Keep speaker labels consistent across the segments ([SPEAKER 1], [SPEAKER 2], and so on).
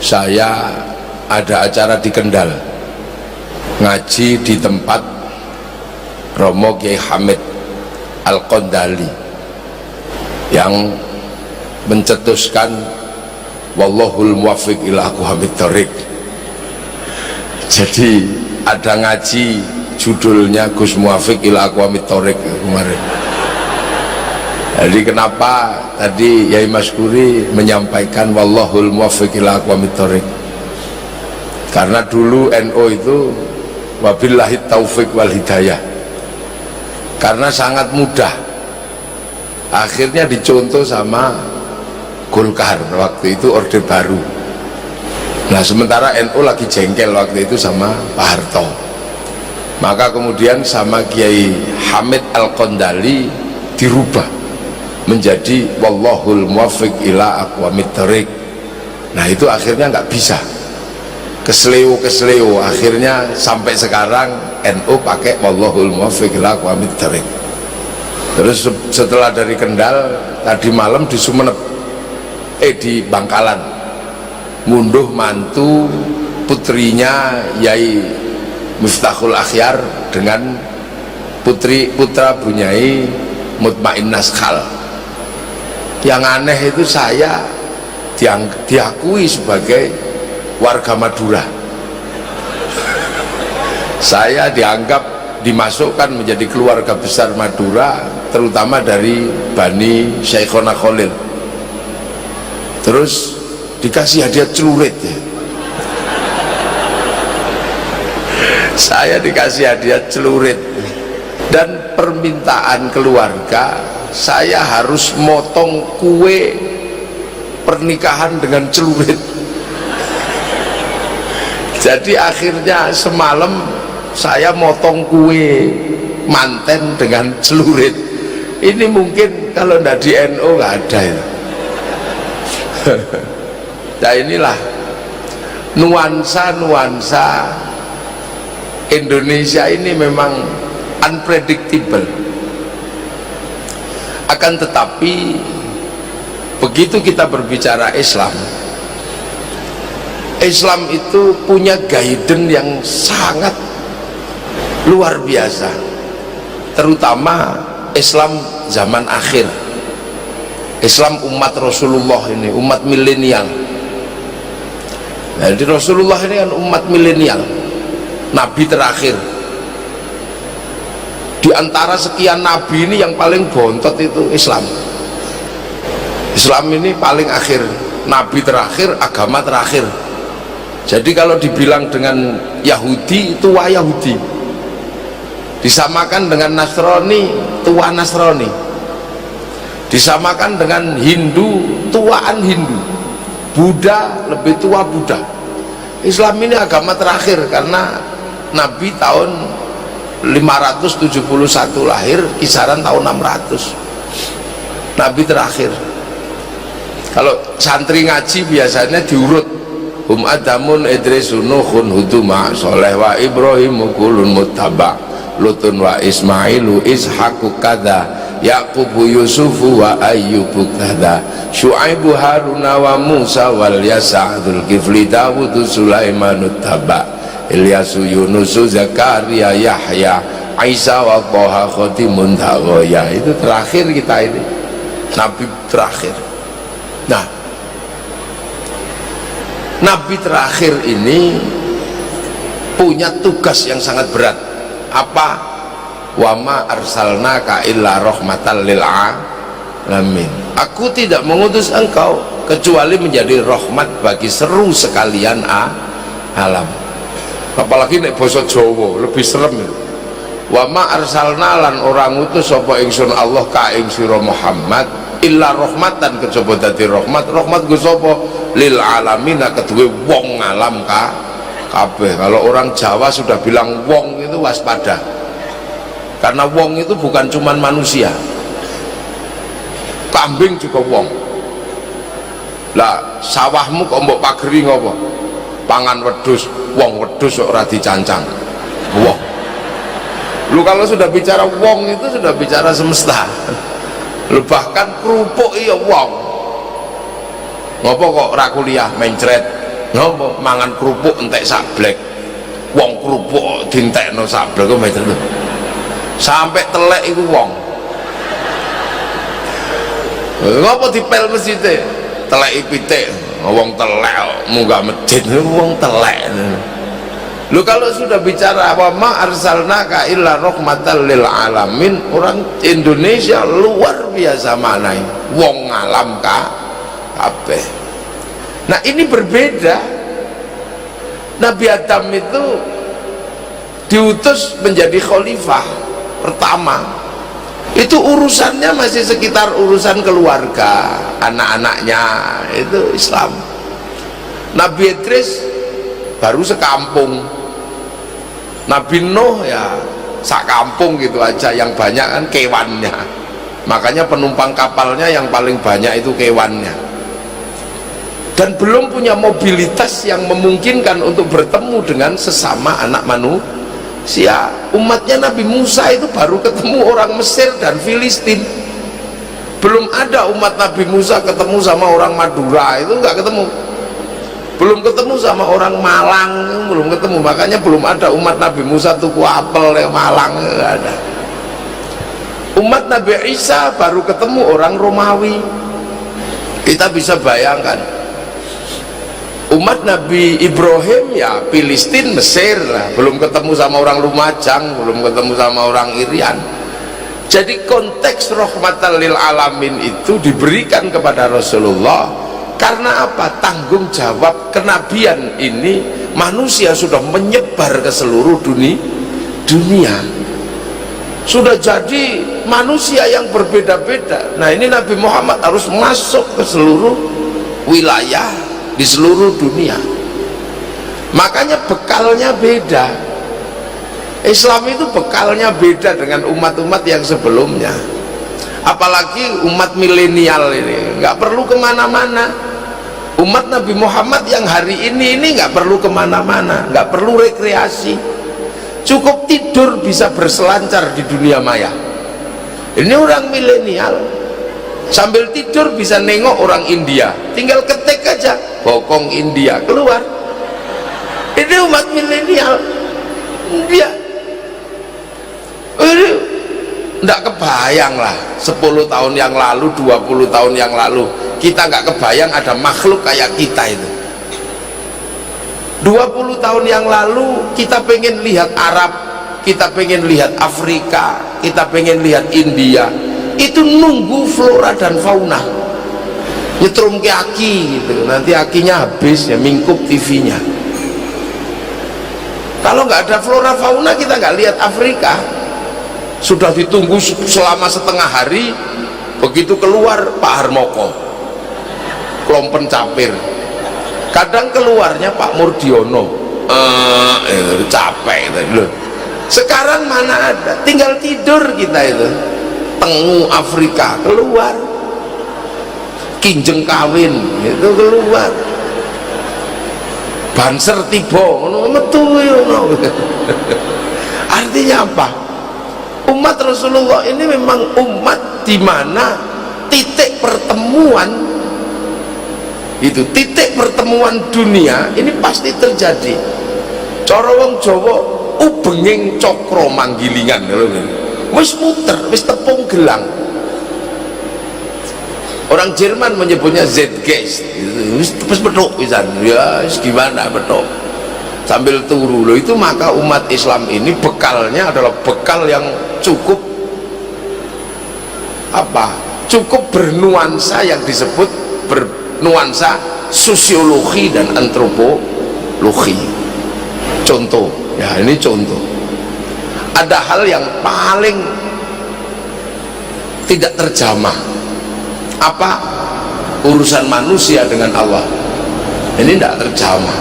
[SPEAKER 1] saya ada acara di Kendal, ngaji di tempat Romo Kiai Hamid Al-Qondali yang mencetuskan wallahul muwaffiq ila aqwamit thoriq. Jadi ada ngaji judulnya Gus Muwaffiq ila aqwamit thoriq kemarin. Jadi kenapa tadi Yai Maskuri menyampaikan wallahul muwaffiq ila aqwamit thoriq? Karena dulu NU itu wabillahi taufik wal hidayah, karena sangat mudah, akhirnya dicontoh sama Golkar waktu itu Orde Baru. Nah sementara NU lagi jengkel waktu itu sama Pak Harto, maka kemudian sama Kiai Hamid Al-Qondali dirubah menjadi wallahul muwaffiq ila aqwamit thoriq. Nah itu akhirnya nggak bisa, kesleo, akhirnya sampai sekarang NU pakai wallahul muwaffiq ila aqwamit thoriq. Terus setelah dari Kendal, tadi malam di Sumeneb, di Bangkalan, ngunduh mantu putrinya Yai Miftahul Akhyar dengan putra Bunyai Mutmainnah Khal. Yang aneh itu saya diakui sebagai warga Madura, saya dianggap dimasukkan menjadi keluarga besar Madura, terutama dari Bani Syekhona Khalil. Terus dikasih hadiah celurit ya. Saya dikasih hadiah celurit, dan permintaan keluarga saya harus motong kue pernikahan dengan celurit. Jadi akhirnya semalam saya motong kue manten dengan celurit. Ini mungkin kalau tidak di NU nggak ada ya. Nah inilah nuansa Indonesia ini memang unpredictable. Akan tetapi begitu kita berbicara Islam itu punya guidance yang sangat luar biasa, terutama Islam zaman akhir, Islam umat Rasulullah ini, umat milenial. Jadi Rasulullah ini kan umat milenial, nabi terakhir. Di antara sekian nabi ini yang paling bontot itu Islam. Islam ini paling akhir, nabi terakhir, agama terakhir. Jadi kalau dibilang dengan Yahudi, tua Yahudi. Disamakan dengan Nasrani, tua Nasrani. Disamakan dengan Hindu, tuaan Hindu. Buddha, lebih tua Buddha. Islam ini agama terakhir karena nabi tahun 571 lahir, kisaran tahun 600 nabi terakhir. Kalau santri ngaji biasanya diurut, hum adamun idrisun nuhun huduma soleh wa ibrahimu kulun muttaba lutun wa ismailu ishaku kada yaqubu yusufu wa ayyubu kada syuaibu haruna wa musa wal yasa dzulkifli dawudu sulaimanu taba Ilyasu Yunusu Zakaria Yahya Isa wa Toha Khotimun Dhagoya. Itu terakhir kita ini, nabi terakhir. Nah, nabi terakhir ini punya tugas yang sangat berat. Apa? Wama arsalnaka illa rahmatan lil alamin. Aku tidak mengutus engkau kecuali menjadi rahmat bagi seru sekalian alam. Apalagi nek basa Jawa lebih serem. Wa ma arsalna lan orang utus sapa ingsun Allah ka ing sira Muhammad illa rahmatan, kejaba dadi rahmat. Rahmat go sapa? Lil alamin, kedue wong alam kabeh. Kalau orang Jawa sudah bilang wong itu waspada, karena wong itu bukan cuman manusia, kambing juga wong. Lah sawahmu kok mbok pageri ngopo? Pangan wedhus, wong wedhus kok ora dicancang. Wong. Lu kalau sudah bicara wong itu sudah bicara semesta. Lu bahkan kerupuk iya wong. Ngopo kok ora kuliah mencret? ngopo mangan kerupuk entek sablek, wong kerupuk dintekno sablek kok meter sampai telek iku wong. Ngopo dipel mesjid teleki pitik, wong telek munggah masjid wong telek. Lu kalau sudah bicara wa ma arsalnaka illa rahmatan lil alamin, orang Indonesia luar biasa maknai wong ngalam kabeh. Nah ini berbeda. Nabi Adam itu diutus menjadi khalifah pertama, itu urusannya masih sekitar urusan keluarga, anak-anaknya itu Islam. Nabi Idris baru sekampung, Nabi Nuh ya sak kampung gitu aja, yang banyak kan kewannya, makanya penumpang kapalnya yang paling banyak itu kewannya, dan belum punya mobilitas yang memungkinkan untuk bertemu dengan sesama anak manusia. Umatnya Nabi Musa itu baru ketemu orang Mesir dan Filistin, belum ada umat Nabi Musa ketemu sama orang Madura, itu nggak ketemu, belum ketemu sama orang Malang, belum ketemu, makanya belum ada umat Nabi Musa tuku apel yang Malang, nggak ada. Umat Nabi Isa baru ketemu orang Romawi. Kita bisa bayangkan umat Nabi Ibrahim ya Filistin, Mesir lah, belum ketemu sama orang Lumajang, belum ketemu sama orang Irian. Jadi konteks rahmatan lil alamin itu diberikan kepada Rasulullah karena apa? Tanggung jawab kenabian ini manusia sudah menyebar ke seluruh dunia, sudah jadi manusia yang berbeda-beda. Nah ini Nabi Muhammad harus masuk ke seluruh wilayah di seluruh dunia, makanya bekalnya beda. Islam itu bekalnya beda dengan umat-umat yang sebelumnya, apalagi umat milenial ini nggak perlu kemana-mana. Umat Nabi Muhammad yang hari ini nggak perlu kemana-mana, nggak perlu rekreasi, cukup tidur bisa berselancar di dunia maya. Ini orang milenial sambil tidur bisa nengok orang India, tinggal ketik aja bokong India keluar. Ini umat milenial, dia nggak kebayang lah 10 tahun yang lalu, 20 tahun yang lalu kita nggak kebayang ada makhluk kayak kita itu. 20 tahun yang lalu kita pengen lihat Arab, kita pengen lihat Afrika, kita pengen lihat India, itu nunggu flora dan fauna, nyetrum ke aki gitu, nanti akinya habis ya mingkup TV-nya. Kalau nggak ada flora fauna kita nggak lihat Afrika. Sudah ditunggu selama setengah hari, begitu keluar Pak Harmoko Klompen Capir, kadang keluarnya Pak Murdiono, capek loh. Sekarang mana ada, tinggal tidur kita itu. Tengu Afrika keluar, Kinjeng kawin itu keluar, Banser tiba metu. Artinya apa? Umat Rasulullah ini memang umat di mana titik pertemuan itu, titik pertemuan dunia ini pasti terjadi. Cara wong Jawa ubenging cokro manggilingan, wis muter, wis tepung gelang. Orang Jerman menyebutnya Zeitgeist, wis petuk pisan, ya gimana petuk sambil turu loh itu. Maka umat Islam ini bekalnya adalah bekal yang cukup apa? Cukup bernuansa, yang disebut bernuansa sosiologi dan antropologi. Contoh, ya ini contoh. Ada hal yang paling tidak terjamah. Apa? Urusan manusia dengan Allah. Ini tidak terjamah.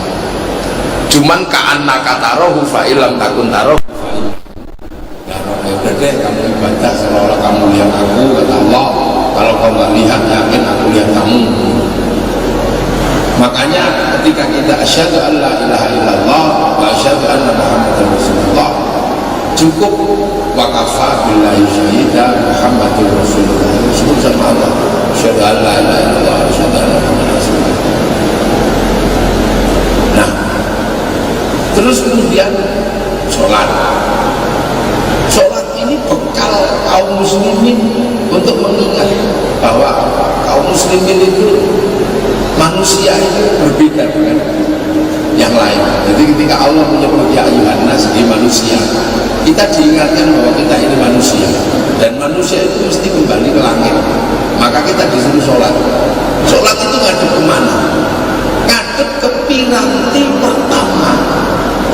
[SPEAKER 1] Cuman ka'anna katarohu fa'ilam takun tarohu. Ya udah deh, kamu ibadah seolah-olah kamu lihat aku, kata Allah. Kalau kau nggak lihat, yakin aku lihat kamu. Makanya ketika kita asyhadu an la ilaha illallah wa asyhadu anna muhammadar rasulullah, cukup waqafa billahi syahidan muhammadur rasulullah, cukup sama Allah asyhadu an la ilaha illallah wa asyhadu anna muhammadar rasulullah. sholat. Sholat ini bekal kaum muslimin untuk mengingat bahwa kaum muslimin itu manusia itu berbeda dengan yang lain. Jadi ketika Allah menyebut ya ayyuhan nas, di manusia, kita diingatkan bahwa kita ini manusia dan manusia itu mesti kembali ke langit. Maka kita disuruh sholat. Sholat itu ngadep kemana? Ngadep ke piranti pertama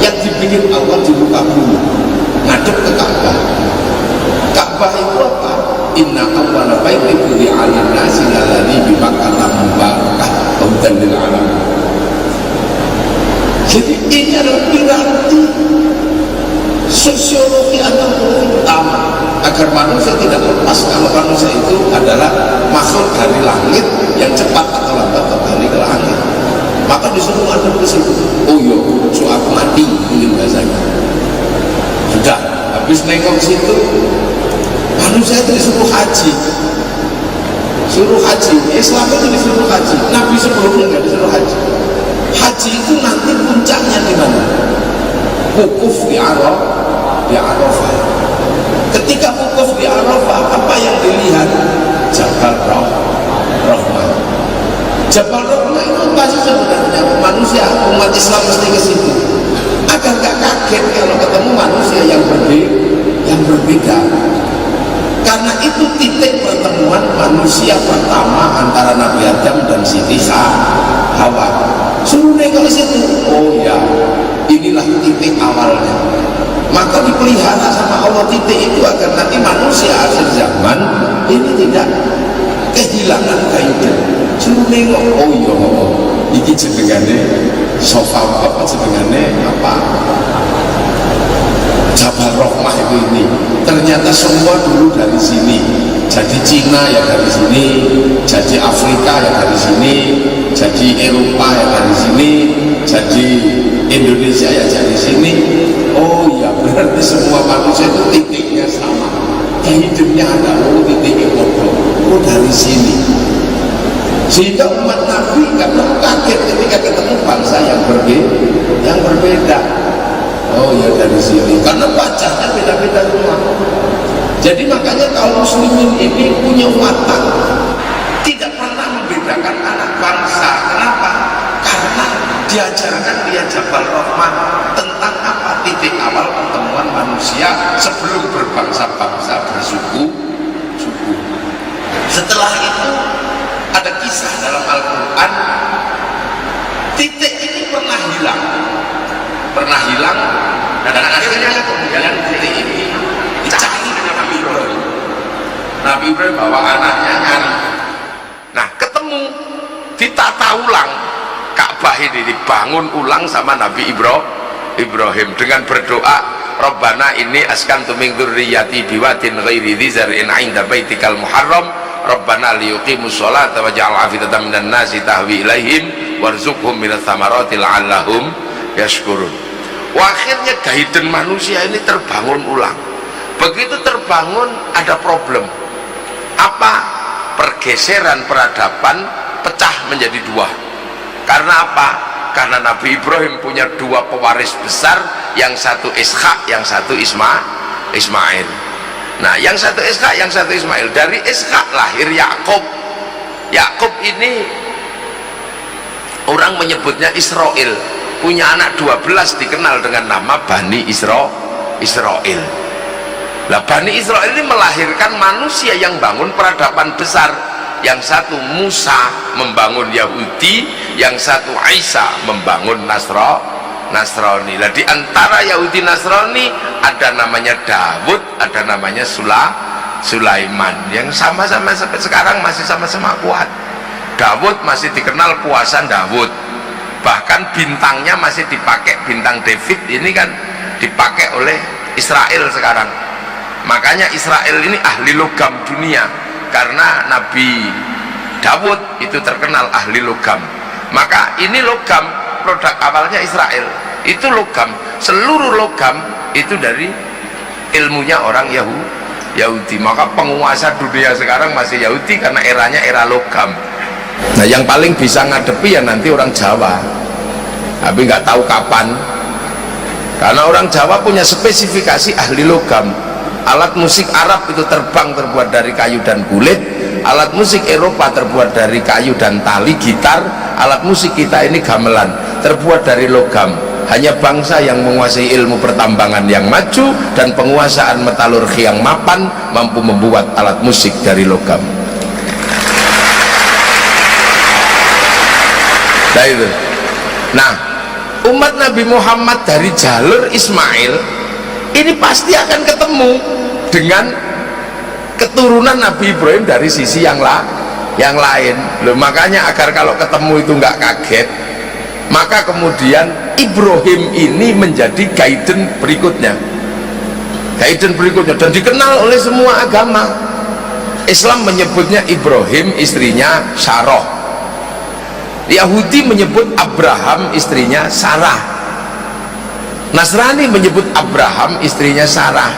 [SPEAKER 1] yang dibikin Allah di muka bumi, ngadep ke Ka'bah. Ka'bah itu apa? Inna awwala baitin wudi'a lin-nasi lalladzi bi Makkah mubarakah hudan lil alamin. Jadi ini adalah piranti sosiologi antropologi utama agar manusia tidak lepas kalau manusia itu adalah makhluk dari langit yang cepat atau lambat kembali ke langit. Maka disuruh ngadep ke situ. Oh iya, so aku mati mungkin bahasanya. Sudah habis nengok situ, manusia itu disuruh haji. Suruh haji. Islam itu disuruh haji. Nabi sebelumnya nggak disuruh haji. Haji itu nanti puncaknya di mana? Wukuf di Arafah. Ketika wukuf di Arafah, apa yang dilihat? Jabal Rahmah. Jabal Rahmah itu pasti sebenarnya manusia, umat Islam mesti ke situ agar gak kaget kalau ketemu manusia yang berbeda. Karena itu titik pertemuan manusia pertama antara Nabi Adam dan Siti Hawa. Suruh nengok ke situ. Oh ya, inilah titik awalnya. Maka dipelihara sama Allah titik itu agar nanti manusia akhir zaman ini tidak kehilangan kaidah. Suruh nengok. Oh iya, iki jenengane sofa apa jenengane apa? Jabal Rahmah itu ini. Ternyata semua dulu dari sini. Jadi Cina ya dari sini, jadi Afrika ya dari sini, jadi Eropa ya dari sini, jadi Indonesia ya dari sini. Oh ya, berarti semua manusia itu titiknya sama. Hidupnya ada titiknya oh dari sini. Sehingga umat Nabi nggak perlu kaget ketika ketemu bangsa yang berbeda. Oh ya dari sini, karena wajahnya beda-beda semua. Jadi makanya kaum muslimin ini punya watak tidak pernah membedakan anak bangsa. Kenapa? Karena diajarkan dia Jabal Rahmah tentang apa titik awal pertemuan manusia sebelum berbangsa-bangsa bersuku. Setelah itu ada kisah dalam Al-Quran, titik ini pernah hilang dan akhirnya kemudian titik ini dicari dengan Nabi Ibrahim. Nabi Ibrahim bawa anaknya nyari. Nah ketemu, ditata ulang Ka'bah ini, dibangun ulang sama Nabi Ibrahim dengan berdoa, Rabbana inni askantu min dzurriyyati biwadin ghairi dzi zar'in 'inda baitikal muharram Rabbana liyuqimus sholata waj'al afidatan minan nasi tahwi ilaihim warzuqhum minats thamarati la'allahum yashkurun. Akhirnya gaiden manusia ini terbangun ulang. Begitu terbangun ada problem. Apa? Pergeseran peradaban pecah menjadi dua. Karena apa? Karena Nabi Ibrahim punya dua pewaris besar, yang satu Ishak, yang satu Ismail. Nah, yang satu Ishak, yang satu Ismail. Dari Ishak lahir Yakub. Yakub ini orang menyebutnya Israel, punya anak 12 dikenal dengan nama Bani Israel. Nah, Bani Israel ini melahirkan manusia yang bangun peradaban besar. Yang satu Musa membangun Yahudi, yang satu Isa membangun Nasrani. Nah, di antara Yahudi Nasrani ada namanya Dawud, ada namanya Sulaiman, yang sama-sama sampai sekarang masih sama-sama kuat. Dawud masih dikenal puasan Dawud, bahkan bintangnya masih dipakai, bintang David ini kan dipakai oleh Israel sekarang. Makanya Israel ini ahli logam dunia, karena Nabi Dawud itu terkenal ahli logam. Maka ini logam, produk awalnya Israel itu logam, seluruh logam itu dari ilmunya orang Yahudi. Maka penguasa dunia sekarang masih Yahudi karena eranya era logam. Nah, yang paling bisa ngadepi ya nanti orang Jawa, tapi nggak tahu kapan. karena orang Jawa punya spesifikasi ahli logam. Alat musik Arab itu terbang terbuat dari kayu dan kulit, alat musik Eropa terbuat dari kayu dan tali, gitar. Alat musik kita ini gamelan terbuat dari logam. Hanya bangsa yang menguasai ilmu pertambangan yang maju dan penguasaan metalurgi yang mapan mampu membuat alat musik dari logam. Nah itu. Nah, umat Nabi Muhammad dari jalur Ismail ini pasti akan ketemu dengan keturunan Nabi Ibrahim dari sisi yang lain. Loh, makanya agar kalau ketemu itu nggak kaget, maka kemudian Ibrahim ini menjadi guidance berikutnya, dan dikenal oleh semua agama. Islam menyebutnya Ibrahim, istrinya Sarah. Yahudi menyebut Abraham, istrinya Sarah. Nasrani menyebut Abraham, istrinya Sarah.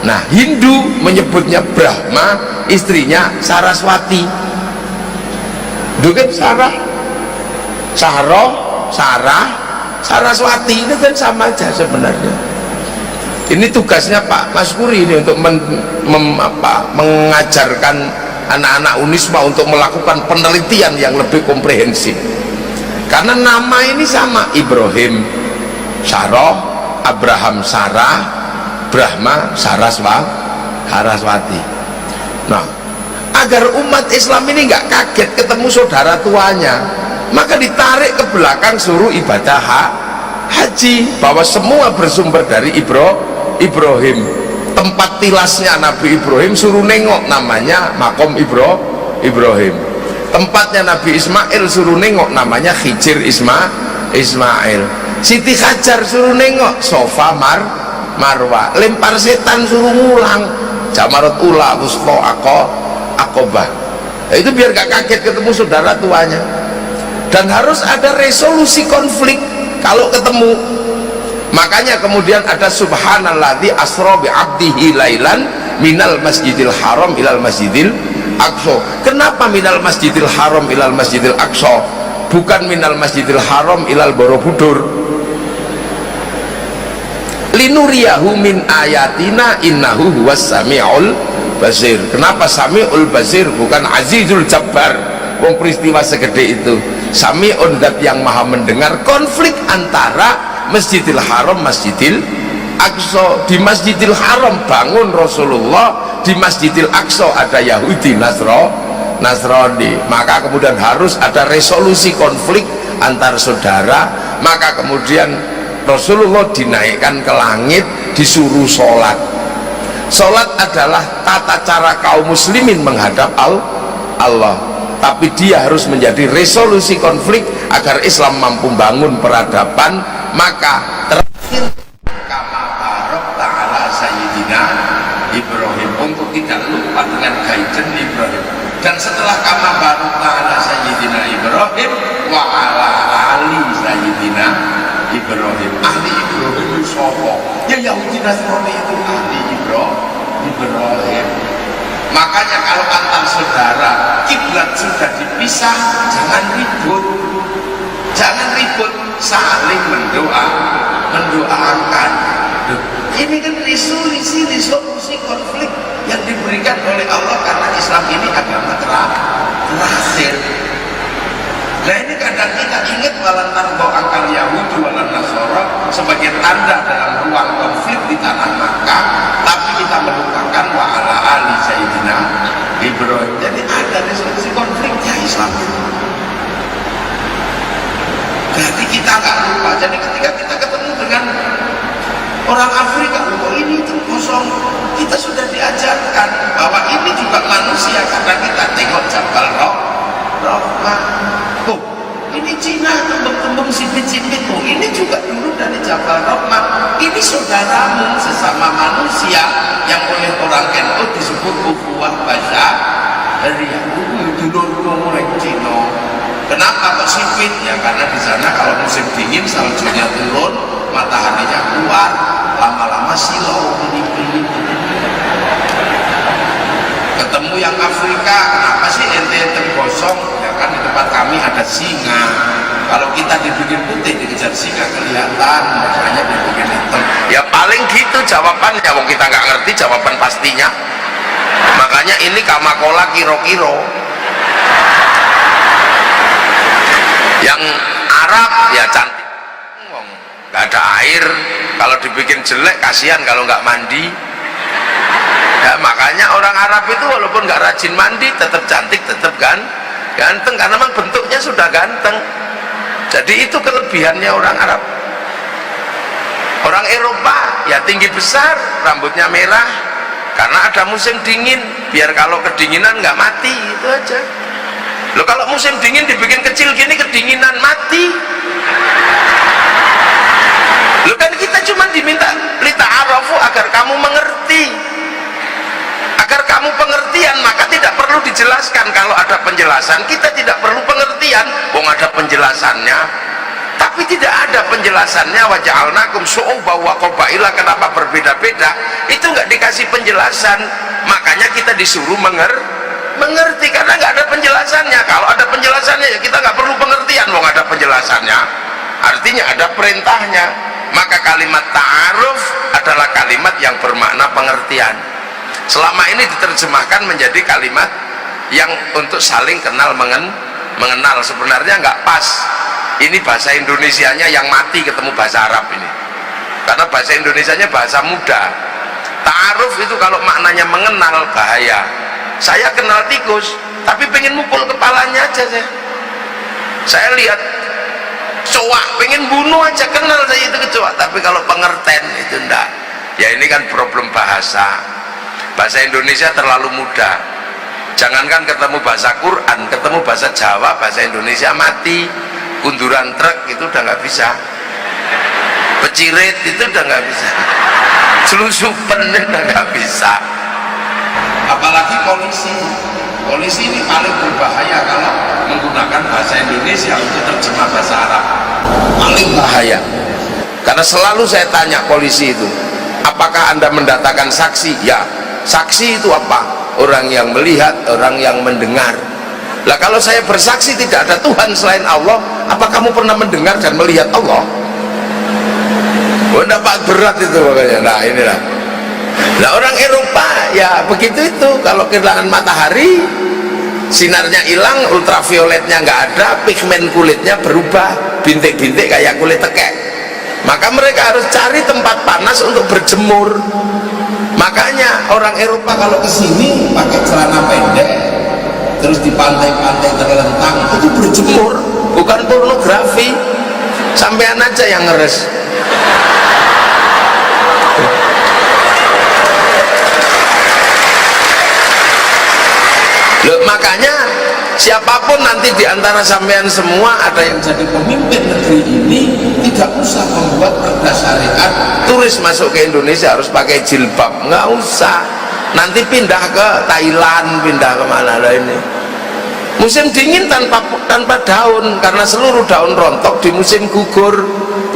[SPEAKER 1] Nah, Hindu menyebutnya Brahma, istrinya Saraswati. Bukan Sarah, Sarah, Saraswati, itu kan sama aja sebenarnya. Ini tugasnya Pak Mas Kuri ini untuk mengajarkan anak-anak Unisma untuk melakukan penelitian yang lebih komprehensif. Karena nama ini sama, Ibrahim Sarah, Abraham Sarah, Brahma Saraswati. Nah, agar umat Islam ini nggak kaget ketemu saudara tuanya, maka ditarik ke belakang suruh ibadah haji, bahwa semua bersumber dari Ibrahim. Tempat tilasnya Nabi Ibrahim suruh nengok, namanya makom Ibrahim. Tempatnya Nabi Ismail suruh nengok, namanya Khijir Ismail. Siti Hajar suruh nengok, Sofa Marwa. Lempar setan suruh ngulang, Jamarat Ula, Wusto, Akobah. Nah, itu biar gak kaget ketemu saudara tuanya. Dan harus ada resolusi konflik kalau ketemu. Makanya kemudian ada subhanalladzi asra bi 'abdihi lailan minal masjidil haram ilal masjidil aqsa. Kenapa minal masjidil haram ilal masjidil aqsa, bukan minal masjidil haram ilal borobudur? Linuriyahu min ayatina innahu huwas sami'ul basir. Kenapa sami'ul basir bukan azizul jabbar? Wong peristiwa segede itu. Sami'un, zat yang maha mendengar. Konflik antara Masjidil Haram, Masjidil Aqsa. Di Masjidil Haram bangun Rasulullah, di Masjidil Aqsa ada Yahudi Nasrani. Maka kemudian harus ada resolusi konflik antar saudara. Maka kemudian Rasulullah dinaikkan ke langit, disuruh sholat. Sholat adalah tata cara kaum muslimin menghadap Allah, tapi dia harus menjadi resolusi konflik agar Islam mampu bangun peradaban. Maka terakhir kama barokta ala sayyidina Ibrahim, untuk tidak lupa dengan guidance Ibrahim. Dan setelah kama barokta ala sayyidina Ibrahim wa ala ali sayyidina Ibrahim. Ahli Ibrahim itu sopo? Ya Yahudi Nasrani itu ahli Ibrahim. Makanya kalau antar saudara kiblat sudah dipisah, jangan ribut, saling mendoakan. Ini kan resolusi konflik yang diberikan oleh Allah, karena Islam ini agama terakhir. Nah, ini kadang kita ingat walantar akal Yahudi walan Nasara sebagai tanda dalam ruang konflik di tanah Makkah, tapi kita melupakan wa ala ali sayyidina Ibrahim. Jadi ada resolusi konfliknya Islam itu. Jadi kita nggak lupa. Jadi ketika kita ketemu dengan orang Afrika, oh ini itu kosong, kita sudah diajarkan bahwa ini juga manusia, karena kita tengok Jabal Rahmah. Oh, ini Cina tembem-tembem sipit-sipit. Oh, ini juga dulu dari Jabal Rahmah. Ini saudaramu sesama manusia yang oleh orang NU disebut ukhuwah basyariyah. Dulur mulai Cina. Kenapa kok sipit? Ya karena di sana kalau musim dingin saljunya turun, mataharinya keluar, lama-lama silau ini. Ketemu yang Afrika, kenapa sih ente gosong? Ya kan di tempat kami ada singa, Kalau kita dibikin putih dikejar singa kelihatan, makanya dibikin hitam. Ya paling gitu jawabannya, wong kita nggak ngerti jawaban pastinya. Makanya ini kamakola kiro-kiro. Yang Arab ya cantik, nggak ada air, kalau dibikin jelek kasihan kalau nggak mandi. Ya, makanya orang Arab itu walaupun nggak rajin mandi tetap cantik, tetap ganteng karena memang bentuknya sudah ganteng. Jadi itu kelebihannya orang Arab. Orang Eropa ya tinggi besar, rambutnya merah karena ada musim dingin, biar kalau kedinginan nggak mati, itu aja. Loh, kalau musim dingin dibikin kecil gini kedinginan mati. Loh, kan kita cuma diminta lita'arafu agar kamu mengerti. Agar kamu pengertian, maka tidak perlu dijelaskan. Kalau ada penjelasan kita tidak perlu pengertian, wong ada penjelasannya. Tapi tidak ada penjelasannya, waja'alnakum syu'uban wa qabaila, kenapa berbeda-beda, itu nggak dikasih penjelasan. Makanya kita disuruh mengerti karena nggak ada penjelasannya. Kalau ada penjelasannya ya kita nggak perlu pengertian, wong ada penjelasannya, artinya ada perintahnya. Maka kalimat ta'aruf adalah kalimat yang bermakna pengertian. Selama ini diterjemahkan menjadi kalimat yang untuk saling kenal mengenal, sebenarnya nggak pas. Ini bahasa Indonesianya yang mati ketemu bahasa Arab ini, karena bahasa Indonesianya bahasa muda. Ta'aruf itu kalau maknanya mengenal bahaya. Saya kenal tikus tapi pengen mukul kepalanya aja, saya lihat kecoa pengen bunuh aja, kenal saya itu kecoa, tapi kalau pengertian itu enggak. Ya ini kan problem bahasa Indonesia terlalu mudah. Jangankan ketemu bahasa Quran, ketemu bahasa Jawa, bahasa Indonesia mati. Kunduran truk itu udah nggak bisa, pecirit itu udah nggak bisa, selusupan udah nggak bisa, apalagi polisi ini paling berbahaya kalau menggunakan bahasa Indonesia untuk terjemah bahasa Arab, paling bahaya. Karena selalu saya tanya polisi itu, apakah Anda mendatangkan saksi? Ya, saksi itu apa? Orang yang melihat, orang yang mendengar. Lah kalau saya bersaksi tidak ada Tuhan selain Allah, apa kamu pernah mendengar dan melihat Allah? Oh, dapat berat itu makanya. Nah inilah. Nah orang Eropa ya begitu itu, kalau kehilangan matahari, sinarnya hilang, ultravioletnya nggak ada, pigmen kulitnya berubah, bintik-bintik kayak kulit tekek. Maka mereka harus cari tempat panas untuk berjemur. Makanya orang Eropa kalau kesini pakai celana pendek, terus di pantai-pantai terlentang itu berjemur, bukan pornografi. Sampean aja yang ngeres. Loh, makanya siapapun nanti diantara sampean semua ada yang jadi pemimpin negeri ini, tidak usah membuat perda syariat turis masuk ke Indonesia harus pakai jilbab, nggak usah. Nanti pindah ke Thailand, pindah kemana lah ini. Musim dingin tanpa daun, karena seluruh daun rontok di musim gugur.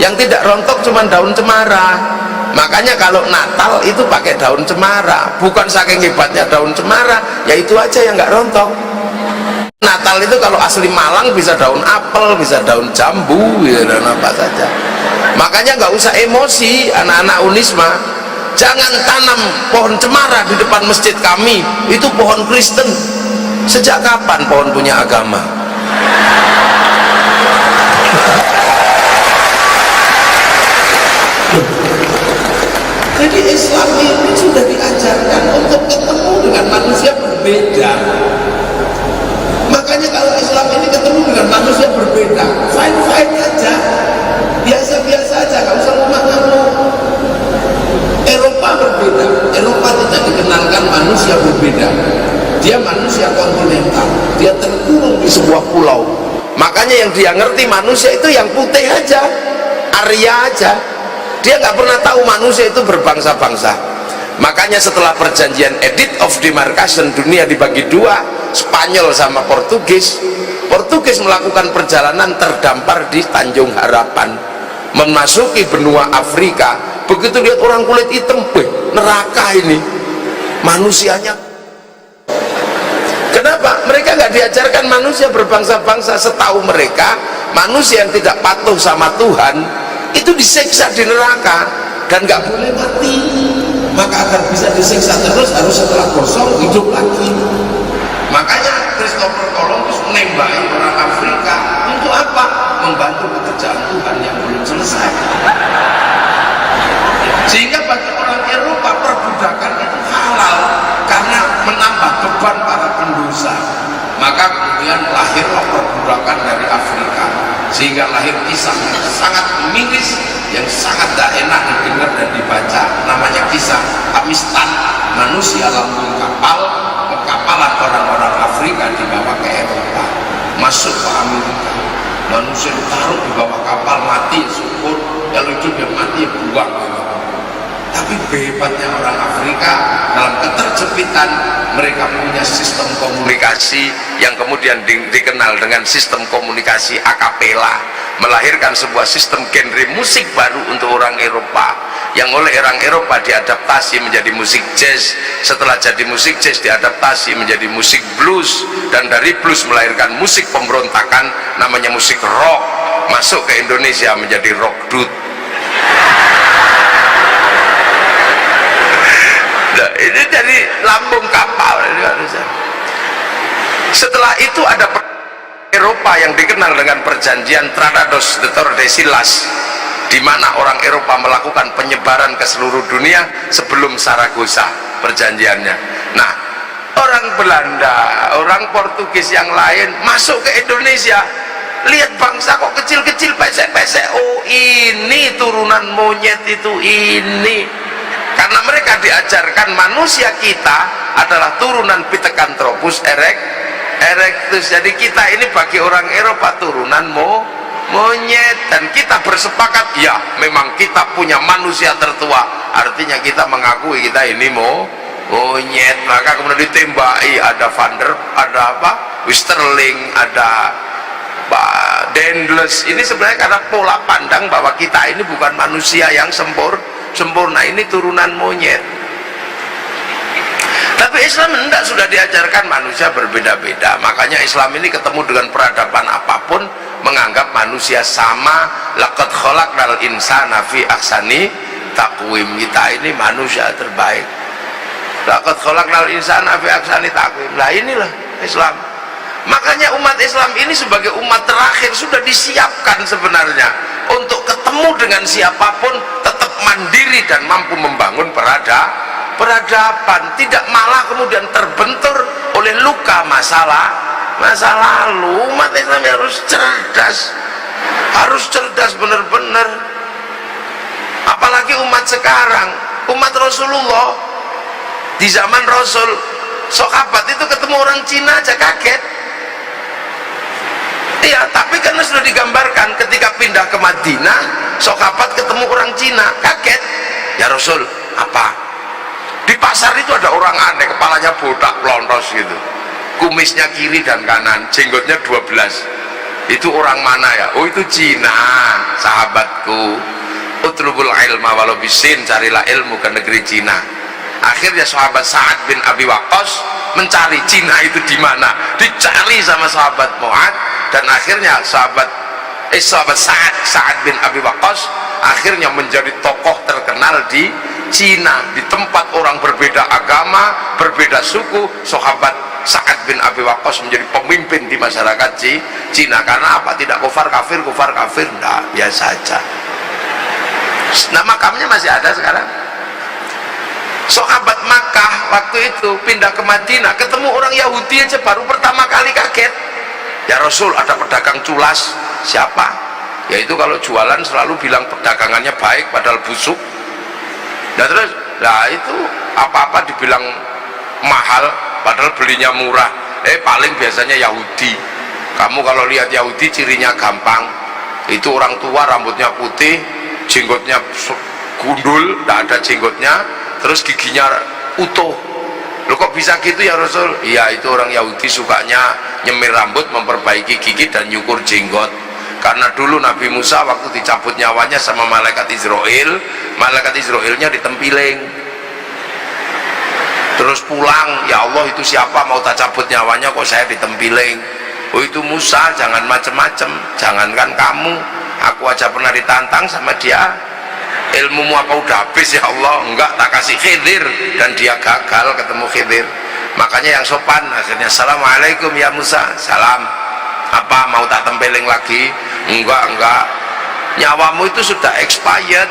[SPEAKER 1] Yang tidak rontok cuma daun cemara. Makanya kalau Natal itu pakai daun cemara, bukan saking hebatnya daun cemara, ya itu aja yang nggak rontok. Natal itu kalau asli Malang bisa daun apel, bisa daun jambu, ya, dan apa saja. Makanya nggak usah emosi anak-anak Unisma. Jangan tanam pohon cemara di depan masjid kami, itu pohon Kristen. Sejak kapan pohon punya agama? Jadi Islam ini sudah diajarkan untuk ketemu dengan manusia berbeda. Makanya kalau Islam ini ketemu dengan manusia berbeda, fine-fine aja, biasa-biasa aja, gak usah ngomong-ngomong. Eropa berbeda, Eropa tidak dikenalkan manusia berbeda. Dia manusia kontinental, dia terkurung di sebuah pulau. Makanya yang dia ngerti manusia itu yang putih aja, Arya aja. Dia nggak pernah tahu manusia itu berbangsa-bangsa. Makanya setelah perjanjian Edict of Demarcation, dunia dibagi dua, Spanyol sama Portugis. Portugis melakukan perjalanan terdampar di Tanjung Harapan, memasuki benua Afrika. Begitu lihat orang kulit hitam, neraka ini, manusianya. Kenapa? Mereka nggak diajarkan manusia berbangsa-bangsa. Setahu mereka manusia yang tidak patuh sama Tuhan itu disiksa di neraka dan nggak boleh mati, maka agar bisa disiksa terus harus setelah gosong hidup lagi. Makanya Christopher Columbus menembaki orang Afrika untuk apa? Membantu pekerjaan Tuhan yang belum selesai. Sehingga bagi orang Eropa perbudakan itu halal karena menambah beban para pendosa. Maka kemudian lahirlah perbudakan dari Afrika, sehingga lahir kisah yang sangat miris, yang sangat tak enak didengar dan dibaca, namanya kisah Amistan, manusia lambung kapal, kapalan orang-orang Afrika dibawa ke Eropa, masuk ke Amerika, manusia ditaruh di bawah kapal, mati syukur, yang hidup yang mati ya buang. Tapi hebatnya orang Afrika dalam keterjepitan mereka punya sistem komunikasi yang kemudian dikenal dengan sistem komunikasi akapela, melahirkan sebuah sistem genre musik baru untuk orang Eropa yang oleh orang Eropa diadaptasi menjadi musik jazz, setelah jadi musik jazz diadaptasi menjadi musik blues, dan dari blues melahirkan musik pemberontakan namanya musik rock, masuk ke Indonesia menjadi rock dut. Nah, ini dari lambung kapal. Setelah itu ada Eropa yang dikenal dengan perjanjian Tratados de Tordesillas, di mana orang Eropa melakukan penyebaran ke seluruh dunia sebelum Saragossa perjanjiannya. Nah, orang Belanda, orang Portugis yang lain masuk ke Indonesia, lihat bangsa kok kecil-kecil, pesek-pesek, oh ini turunan monyet itu ini. Karena mereka diajarkan manusia kita adalah turunan Pithecanthropus erectus. Jadi kita ini bagi orang Eropa turunan monyet, dan kita bersepakat ya memang kita punya manusia tertua, artinya kita mengakui kita ini monyet. Maka kemudian ditembaki, ada ada apa, Westerling, ada Dendles. Ini sebenarnya karena pola pandang bahwa kita ini bukan manusia yang sempurna, ini turunan monyet. Tapi Islam tidak, sudah diajarkan manusia berbeda-beda. Makanya Islam ini ketemu dengan peradaban apapun menganggap manusia sama. Laqad khalaqnal insana fi ahsani taqwim. Kita ini manusia terbaik. Laqad khalaqnal insana fi ahsani taqwim. Lah inilah Islam. Makanya umat Islam ini sebagai umat terakhir sudah disiapkan sebenarnya untuk ketemu dengan siapapun tetap mandiri dan mampu membangun peradaban, tidak malah kemudian terbentur oleh luka masa lalu. Umat Islam harus cerdas benar-benar. Apalagi umat sekarang, umat Rasulullah di zaman Rasul, sahabat itu ketemu orang Cina aja kaget. Iya, tapi karena sudah digambarkan ketika pindah ke Madinah, sahabat ketemu orang Cina, kaget. Ya Rasul, apa? Di pasar itu ada orang aneh, kepalanya botak, pelontos gitu, kumisnya kiri dan kanan, jenggotnya 12. Itu orang mana ya? Oh itu Cina, sahabatku. Utlubul ilma walau bisin, carilah ilmu ke negeri Cina. Akhirnya sahabat Sa'ad bin Abi Waqqas mencari Cina itu di mana, dicari sama sahabat Mu'ad, dan akhirnya sahabat Sa'ad bin Abi Waqqas akhirnya menjadi tokoh terkenal di Cina, di tempat orang berbeda agama, berbeda suku. Sahabat Sa'ad bin Abi Waqqas menjadi pemimpin di masyarakat Cina. Karena apa? Tidak kufar kafir, enggak, biasa saja. Nah, makamnya masih ada sekarang. Sahabat Makkah waktu itu pindah ke Madinah, ketemu orang Yahudi aja baru pertama kali kaget. Ya Rasul, ada pedagang culas. Siapa? Yaitu kalau jualan selalu bilang perdagangannya baik padahal busuk. Nah terus, nah itu apa-apa dibilang mahal padahal belinya murah. Paling biasanya Yahudi. Kamu kalau lihat Yahudi cirinya gampang, itu orang tua rambutnya putih, jenggotnya gundul, tidak ada jenggotnya, terus giginya utuh. Loh kok bisa gitu ya Rasul? Iya, itu orang Yahudi sukanya nyemir rambut, memperbaiki gigi dan nyukur jenggot. Karena dulu Nabi Musa waktu dicabut nyawanya sama malaikat Israelnya ditempiling. Terus pulang, ya Allah itu siapa mau tak cabut nyawanya kok saya ditempiling. oh itu Musa jangan macem-macem, jangankan kamu, aku aja pernah ditantang sama dia, ilmumu apa udah habis ya Allah? Enggak, tak kasih Khidir, dan dia gagal ketemu Khidir. Makanya yang sopan akhirnya, assalamualaikum ya Musa. Salam. Apa mau tak tempeling lagi? Enggak, nyawamu itu sudah expired.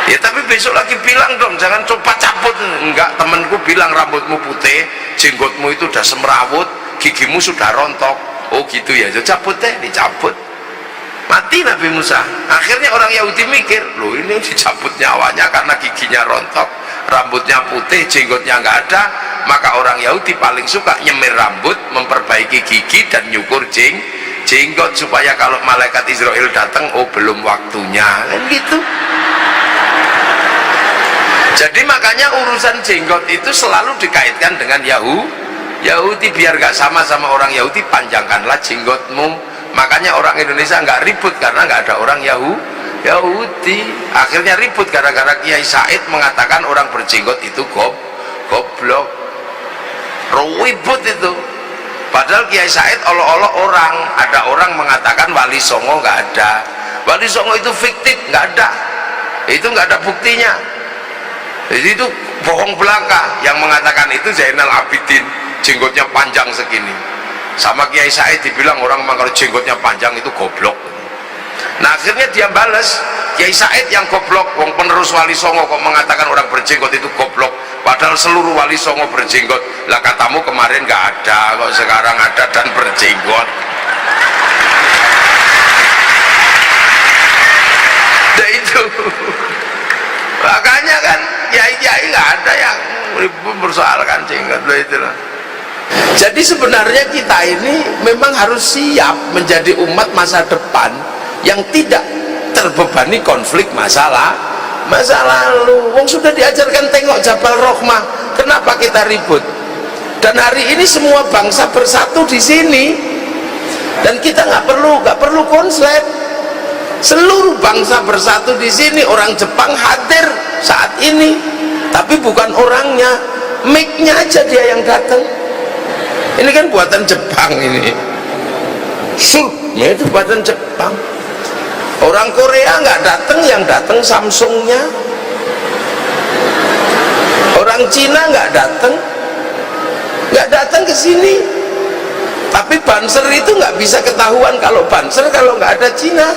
[SPEAKER 1] Ya tapi besok lagi bilang dong, jangan coba cabut. Enggak, temanku bilang rambutmu putih, jenggotmu itu udah semrawut, gigimu sudah rontok. Oh gitu ya, cabut deh. Dicabut, mati Nabi Musa. Akhirnya orang Yahudi mikir, loh ini dicabut nyawanya karena giginya rontok, rambutnya putih, jenggotnya nggak ada. Maka orang Yahudi paling suka nyemir rambut, memperbaiki gigi dan nyukur jenggot supaya kalau malaikat Israel datang, oh belum waktunya, kan gitu. Jadi makanya urusan jenggot itu selalu dikaitkan dengan Yahudi, biar gak sama orang Yahudi, panjangkanlah jenggotmu. Makanya orang Indonesia nggak ribut karena nggak ada orang Yahudi. Akhirnya ribut gara-gara Kiai Said mengatakan orang berjenggot itu goblok. Ribut itu. Padahal Kiai Said olok-olok orang, ada orang mengatakan Wali Songo nggak ada. Wali Songo itu fiktif, nggak ada. Itu nggak ada buktinya. Jadi itu bohong belaka. Yang mengatakan itu Zainal Abidin, jenggotnya panjang segini. Sama Kiai Said dibilang orang memang kalau jenggotnya panjang itu goblok. Nah akhirnya dia balas, Kiai Said yang goblok, wong penerus Wali Songo kok mengatakan orang berjenggot itu goblok, padahal seluruh Wali Songo berjenggot. Lah katamu kemarin nggak ada, kok sekarang ada dan berjenggot. Nah itu makanya kan kiai-kiai nggak ada yang mempersoalkan jenggot itu lah. Jadi sebenarnya kita ini memang harus siap menjadi umat masa depan yang tidak terbebani konflik masa lalu. Wong sudah diajarkan tengok Jabal Rohmah, kenapa kita ribut? Dan hari ini semua bangsa bersatu di sini, dan kita nggak perlu konslet. Seluruh bangsa bersatu di sini. Orang Jepang hadir saat ini, tapi bukan orangnya, mic-nya aja dia yang datang. Ini kan buatan Jepang ini. Itu buatan Jepang. Orang Korea nggak datang, yang datang Samsungnya. Orang Cina nggak datang ke sini. Tapi Banser itu nggak bisa ketahuan kalau Banser kalau nggak ada Cina.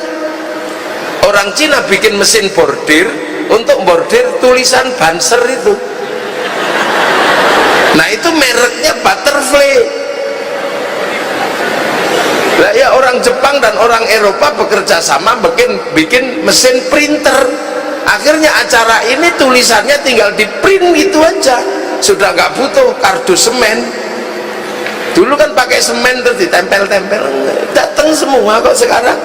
[SPEAKER 1] Orang Cina bikin mesin bordir untuk bordir tulisan Banser itu. Nah itu mereknya Butterfly. Nah ya orang Jepang dan orang Eropa bekerja sama bikin mesin printer. Akhirnya acara ini tulisannya tinggal di print gitu aja, sudah nggak butuh kardus semen. Dulu kan pakai semen terus ditempel-tempel, datang semua kok sekarang.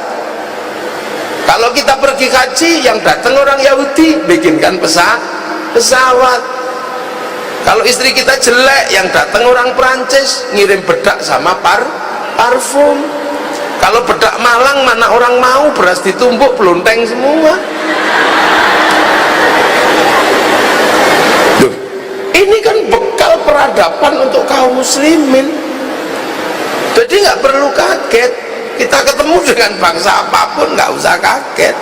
[SPEAKER 1] Kalau kita pergi haji, yang datang orang Yahudi, bikinkan pesawat. Kalau istri kita jelek, yang datang orang Perancis, ngirim bedak sama parfum. Kalau bedak Malang mana orang mau, beras ditumbuk pelonteng semua. Loh, ini kan bekal peradaban untuk kaum muslimin. Jadi nggak perlu kaget. Kita ketemu dengan bangsa apapun nggak usah kaget.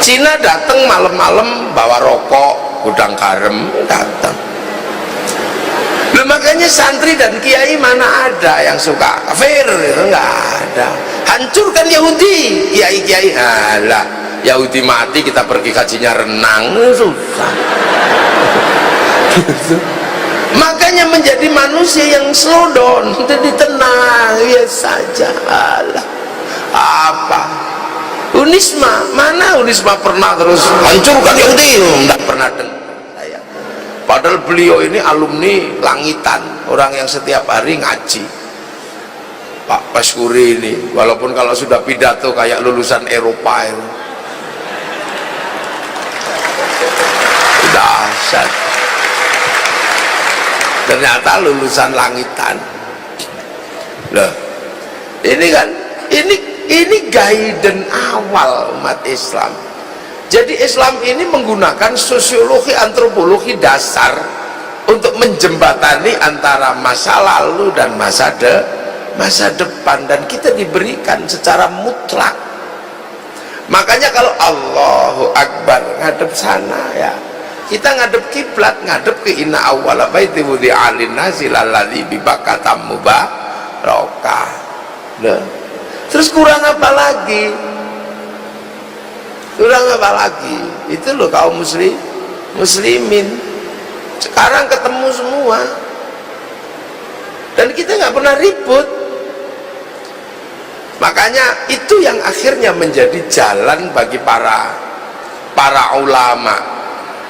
[SPEAKER 1] Cina datang malam-malam bawa rokok, gudang garam, datang. Loh, makanya santri dan kiai mana ada yang suka kafir? Nggak ada. Hancurkan Yahudi, kiai-kiai. Alah, Yahudi mati kita pergi kajinya renang, susah. Makanya menjadi manusia yang slow down, jadi tenang, ya saja. Alah, apa? Unisma, mana Unisma pernah terus hancurkan Yahudi? Tidak pernah dengar. Padahal beliau ini alumni langitan, orang yang setiap hari ngaji. Pak Paskuri ini, walaupun kalau sudah pidato kayak lulusan Eropa itu. Dahsyat. Ternyata lulusan langitan. Loh, ini kan, ini guidance awal umat Islam. Jadi Islam ini menggunakan sosiologi antropologi dasar untuk menjembatani antara masa lalu dan masa depan, dan kita diberikan secara mutlak. Makanya kalau Allahu Akbar ngadep sana, ya kita ngadep kiblat, ngadep ke inna awwala baiti wudi'a lin-nasi lalladzi bi Bakkata mubarakah. Nah, terus kurang apa lagi? Kurang apa lagi? Itu loh kaum muslimin sekarang ketemu semua, dan kita nggak pernah ribut. Makanya itu yang akhirnya menjadi jalan bagi para ulama,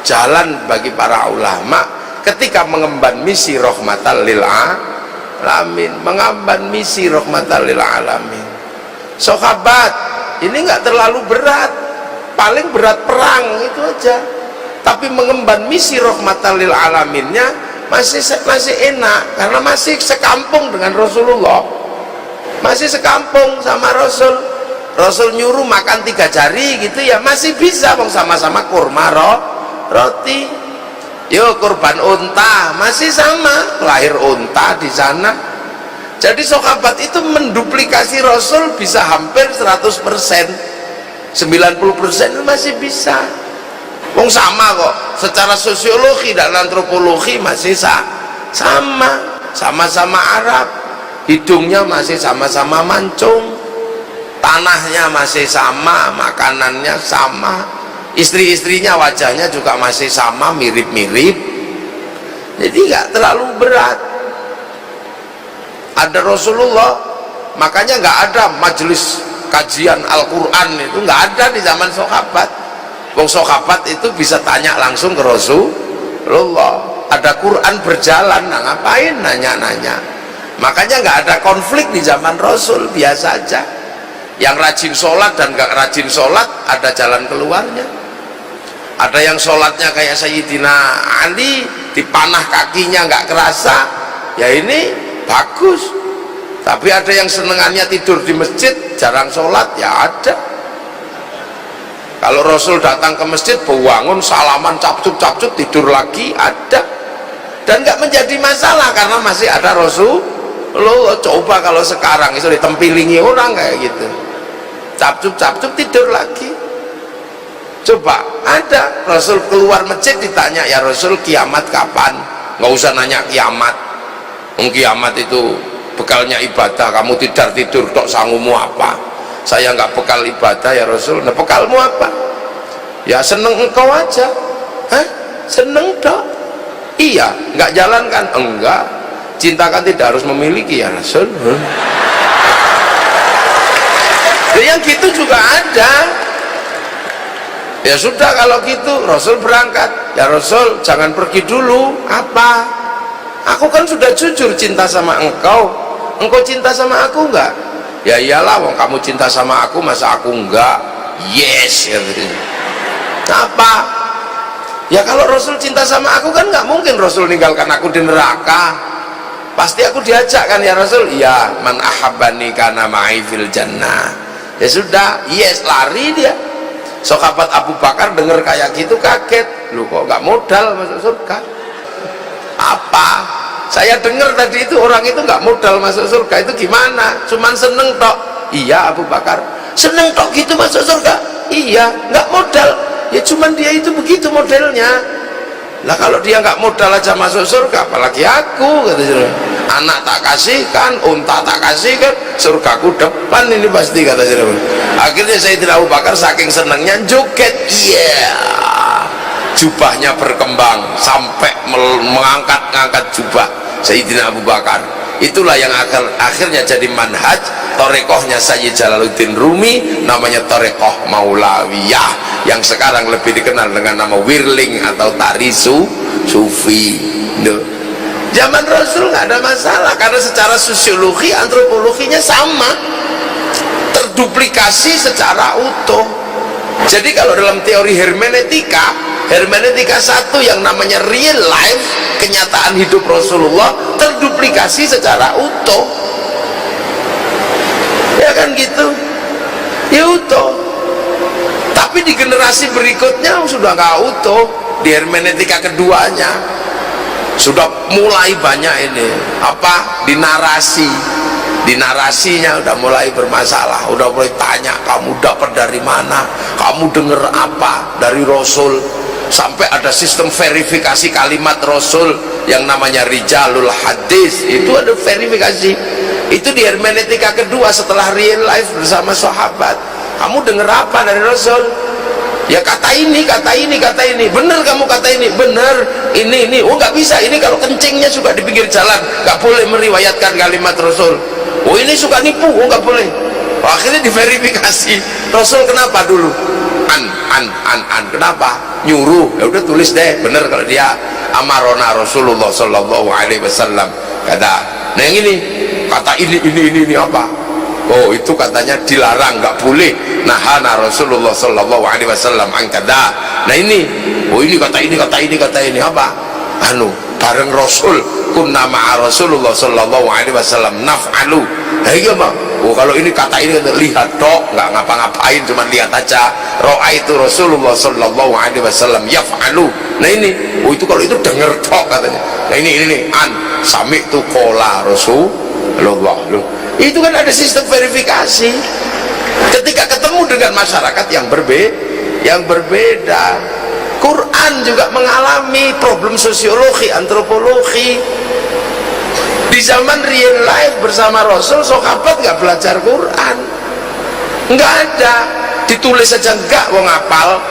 [SPEAKER 1] jalan bagi para ulama ketika mengemban misi rahmatan lil alamin, mengemban misi rahmatan lil alamin. Sahabat ini nggak terlalu berat, paling berat perang itu aja, tapi mengemban misi rahmatan lil alaminnya masih enak, karena masih sekampung dengan Rasulullah, masih sekampung sama Rasul nyuruh makan 3 jari gitu ya, masih bisa, sama-sama kurma roti. Yo kurban unta masih sama, lahir unta di sana. Jadi sahabat itu menduplikasi Rasul bisa hampir 100%, 90% masih bisa. Sama kok, secara sosiologi dan antropologi masih sama-sama Arab, hidungnya masih sama-sama mancung, tanahnya masih sama, makanannya sama, istri-istrinya wajahnya juga masih sama, mirip-mirip. Jadi nggak terlalu berat. Ada Rasulullah, makanya nggak ada majelis kajian Al-Quran, itu nggak ada di zaman sahabat. Wong sahabat itu bisa tanya langsung ke Rasulullah. Ada Quran berjalan, nah ngapain nanya-nanya? Makanya nggak ada konflik di zaman Rasul, biasa aja. Yang rajin sholat dan nggak rajin sholat ada jalan keluarnya. Ada yang sholatnya kayak Sayyidina Ali, dipanah kakinya nggak kerasa, ya ini bagus. Tapi ada yang senengannya tidur di masjid, jarang sholat, ya ada. Kalau Rasul datang ke masjid, bangun salaman capcuk tidur lagi, ada. Dan nggak menjadi masalah karena masih ada Rasul. Lo coba kalau sekarang itu ditempilingi orang kayak gitu, capcuk tidur lagi. Coba ada Rasul keluar masjid ditanya, ya Rasul kiamat kapan? Nggak usah nanya kiamat, kiamat itu bekalnya ibadah, kamu tidur tok sangumu apa? Saya nggak bekal ibadah ya Rasul. Nah bekalmu apa? Ya seneng engkau aja. Hah? Seneng tok? Iya. Nggak jalan kan? Enggak. Cinta kan tidak harus memiliki ya Rasul. Dan yang gitu juga ada. Ya sudah kalau gitu Rasul berangkat. Ya Rasul jangan pergi dulu. Apa? Aku kan sudah jujur cinta sama engkau. Engkau cinta sama aku enggak? Ya iyalah, wong kamu cinta sama aku, masa aku enggak? Yes. Apa? Ya kalau Rasul cinta sama aku kan nggak mungkin Rasul ninggalkan aku di neraka. Pasti aku diajak kan ya Rasul? Iya, man ahabbani kana ma'i fil jannah. Ya sudah, yes, lari dia. Sahabat Abu Bakar dengar kayak gitu kaget. Lu kok nggak modal masuk surga? Apa? Saya dengar tadi itu orang itu nggak modal masuk surga, itu gimana? Cuman seneng tok. Iya Abu Bakar, seneng tok gitu masuk surga? Iya, nggak modal. Ya cuman dia itu begitu modelnya. Lah kalau dia nggak modal aja masuk surga, apalagi aku, kata dia. Anak tak kasihkan, unta tak kasihkan, surgaku depan ini pasti, kata dia. Akhirnya Sayyidina Abu Bakar saking senengnya joget, iya. Jubahnya berkembang sampai mengangkat jubah Sayyidina Abu Bakar. Itulah yang akhirnya jadi manhaj torekohnya Sayyid Jalaluddin Rumi, namanya torekoh Maulawiyah, yang sekarang lebih dikenal dengan nama Wirling atau Tari Sufi. Zaman Rasul nggak ada masalah karena secara sosiologi antropologinya sama, terduplikasi secara utuh. Jadi kalau dalam teori hermeneutika satu yang namanya real life, kenyataan hidup Rasulullah terduplikasi secara utuh, ya kan gitu, ya utuh. Tapi di generasi berikutnya sudah nggak utuh. Di hermeneutika keduanya sudah mulai banyak ini apa, dinarasi di narasinya udah mulai bermasalah, udah mulai tanya kamu dapat dari mana, kamu dengar apa dari Rasul, sampai ada sistem verifikasi kalimat Rasul yang namanya rijalul hadis, itu ada verifikasi. Itu di hermeneutika kedua setelah real life bersama sahabat. Kamu dengar apa dari Rasul? Ya kata ini, kata ini, kata ini. Bener kamu kata ini, bener. Ini. Oh nggak bisa, ini kalau kencingnya suka di pinggir jalan, nggak boleh meriwayatkan kalimat Rasul. Oh ini suka nipu, oh nggak boleh. Oh, akhirnya diverifikasi. Rasul kenapa dulu? Kenapa? Nyuruh. Ya udah tulis deh, bener kalau dia amarona Rasulullah Sallallahu Alaihi Wasallam. Kata, nah yang ini, kata ini apa? Oh itu katanya dilarang, nggak boleh. Nahana Rasulullah Sallallahu Alaihi Wasallam angkada. Nah ini, oh ini kata ini apa? Bareng Rasul, kunna ma'a Rasulullah Sallallahu Alaihi Wasallam naf'alu. Nah ini apa? Oh kalau ini kata ini lihat dok, nggak ngapa-ngapain, cuma lihat aja. Ro'a itu Rasulullah Sallallahu Alaihi Wasallam yaf'alu. Nah ini, oh itu kalau itu denger dok katanya. Nah ini sami tu kola Rasulullah. Itu kan ada sistem verifikasi. Ketika ketemu dengan masyarakat yang berbeda, Quran juga mengalami problem sosiologi, antropologi. Di zaman real life bersama Rasul, sahabat nggak belajar Quran, nggak ada, ditulis saja enggak, wong hafal.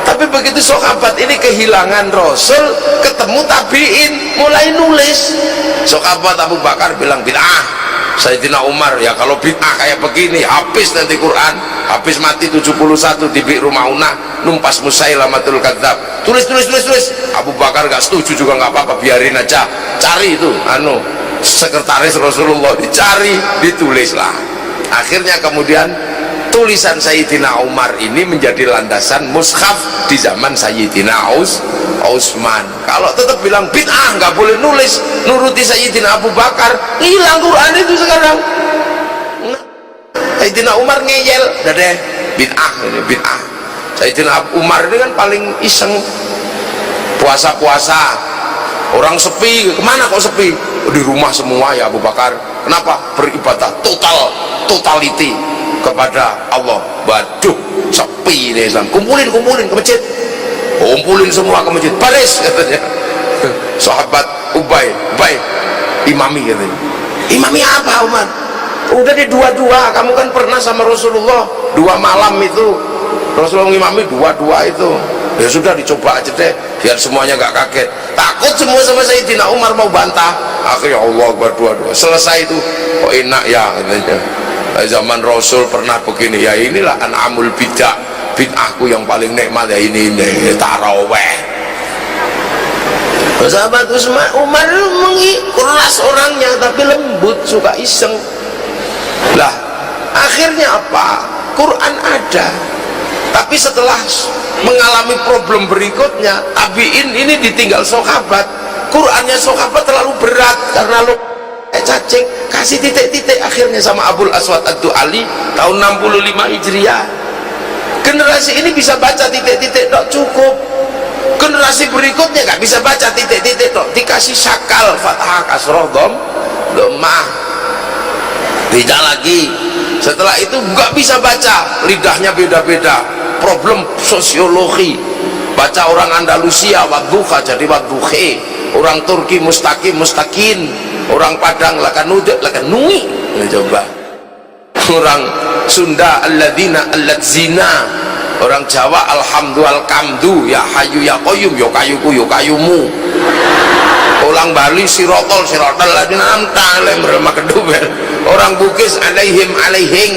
[SPEAKER 1] Tapi begitu sahabat ini kehilangan Rasul, ketemu tabiin, mulai nulis. Sahabat Abu Bakar bilang bid'ah. Sayyidina Umar, ya kalau bid'ah kayak begini habis nanti Quran, habis mati 71 di Bi'ru Maunah, numpas Musailamatul Kadzab. Tulis. Abu Bakar gak setuju juga, nggak apa-apa, biarin aja. Cari itu sekretaris Rasulullah, dicari, ditulislah. Akhirnya kemudian tulisan Sayyidina Umar ini menjadi landasan mushaf di zaman Sayyidina Utsman. Kalau tetap bilang bid'ah, nggak boleh nulis, nuruti Sayyidina Abu Bakar, hilang Quran itu sekarang. Sayyidina Umar ngeyel, deh bid'ah ini bid'ah. Sayyidina Umar ini kan paling iseng, puasa-puasa, orang sepi, kemana kok sepi? Di rumah semua ya Abu Bakar. Kenapa? Beribadah totality kepada Allah. Waduh, sepi nih Islam. Kumpulin ke masjid. Kumpulin semua ke masjid. Baris katanya. Sahabat Ubay, imami katanya. Imami apa Umar? Udah di dua-dua, kamu kan pernah sama Rasulullah 2 malam itu. Rasulullah imami 2-2 itu. Ya sudah dicoba aja deh, biar semuanya gak kaget. Takut semua sama Sayyidina Umar mau bantah. Akhirnya Allah berdua-dua. Selesai itu, kok enak ya katanya. Zaman Rasul pernah begini, ya inilah an'amul bid'ahku yang paling nikmat ya ini taraweh. Sahabat Umar keras orangnya tapi lembut, suka iseng. Lah akhirnya apa? Quran ada, tapi setelah mengalami problem berikutnya, tabiin ini ditinggal sahabat. Qurannya sahabat terlalu berat karena lo cacing, kasih titik-titik akhirnya sama Abul Aswad Ad-Du'ali tahun 65 Hijriah. Generasi ini bisa baca titik-titik dok, cukup. Generasi berikutnya nggak bisa baca titik-titik dok, dikasih syakal, fathah, kasroh, dhammah, beda lagi. Setelah itu nggak bisa baca, lidahnya beda-beda, problem sosiologi. Baca orang Andalusia wadduha jadi wadduhe, orang Turki mustaqim mustakin, orang Padang lakanuduk lakanui. Coba orang Sunda alladzina alladzina, orang Jawa alhamdulillah kamdu, ya hayu ya qayyum, yo kayuku yo kayumu. Orang Bali sirotol ladina amta lemrema kedubel, orang Bugis alaihim alaihing.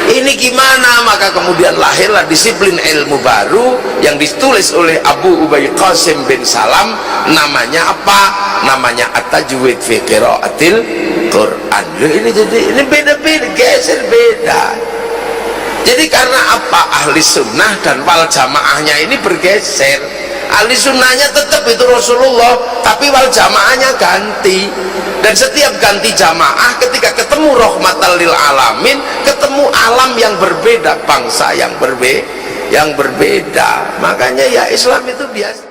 [SPEAKER 1] Ini gimana? Maka kemudian lahirlah disiplin ilmu baru yang ditulis oleh Abu Ubay Qasim bin Salam. Namanya apa? Namanya at-tajwid fi qiraatil Quran. Ini beda-beda, geser beda. Jadi karena apa? Ahli sunnah dan wal jamaahnya ini bergeser. Ahli sunnahnya tetap itu Rasulullah, tapi wal jamaahnya ganti. Dan setiap ganti jamaah ketika ketemu rahmatan lil alamin, ketemu alam yang berbeda, bangsa yang berbeda. Makanya ya Islam itu biasa.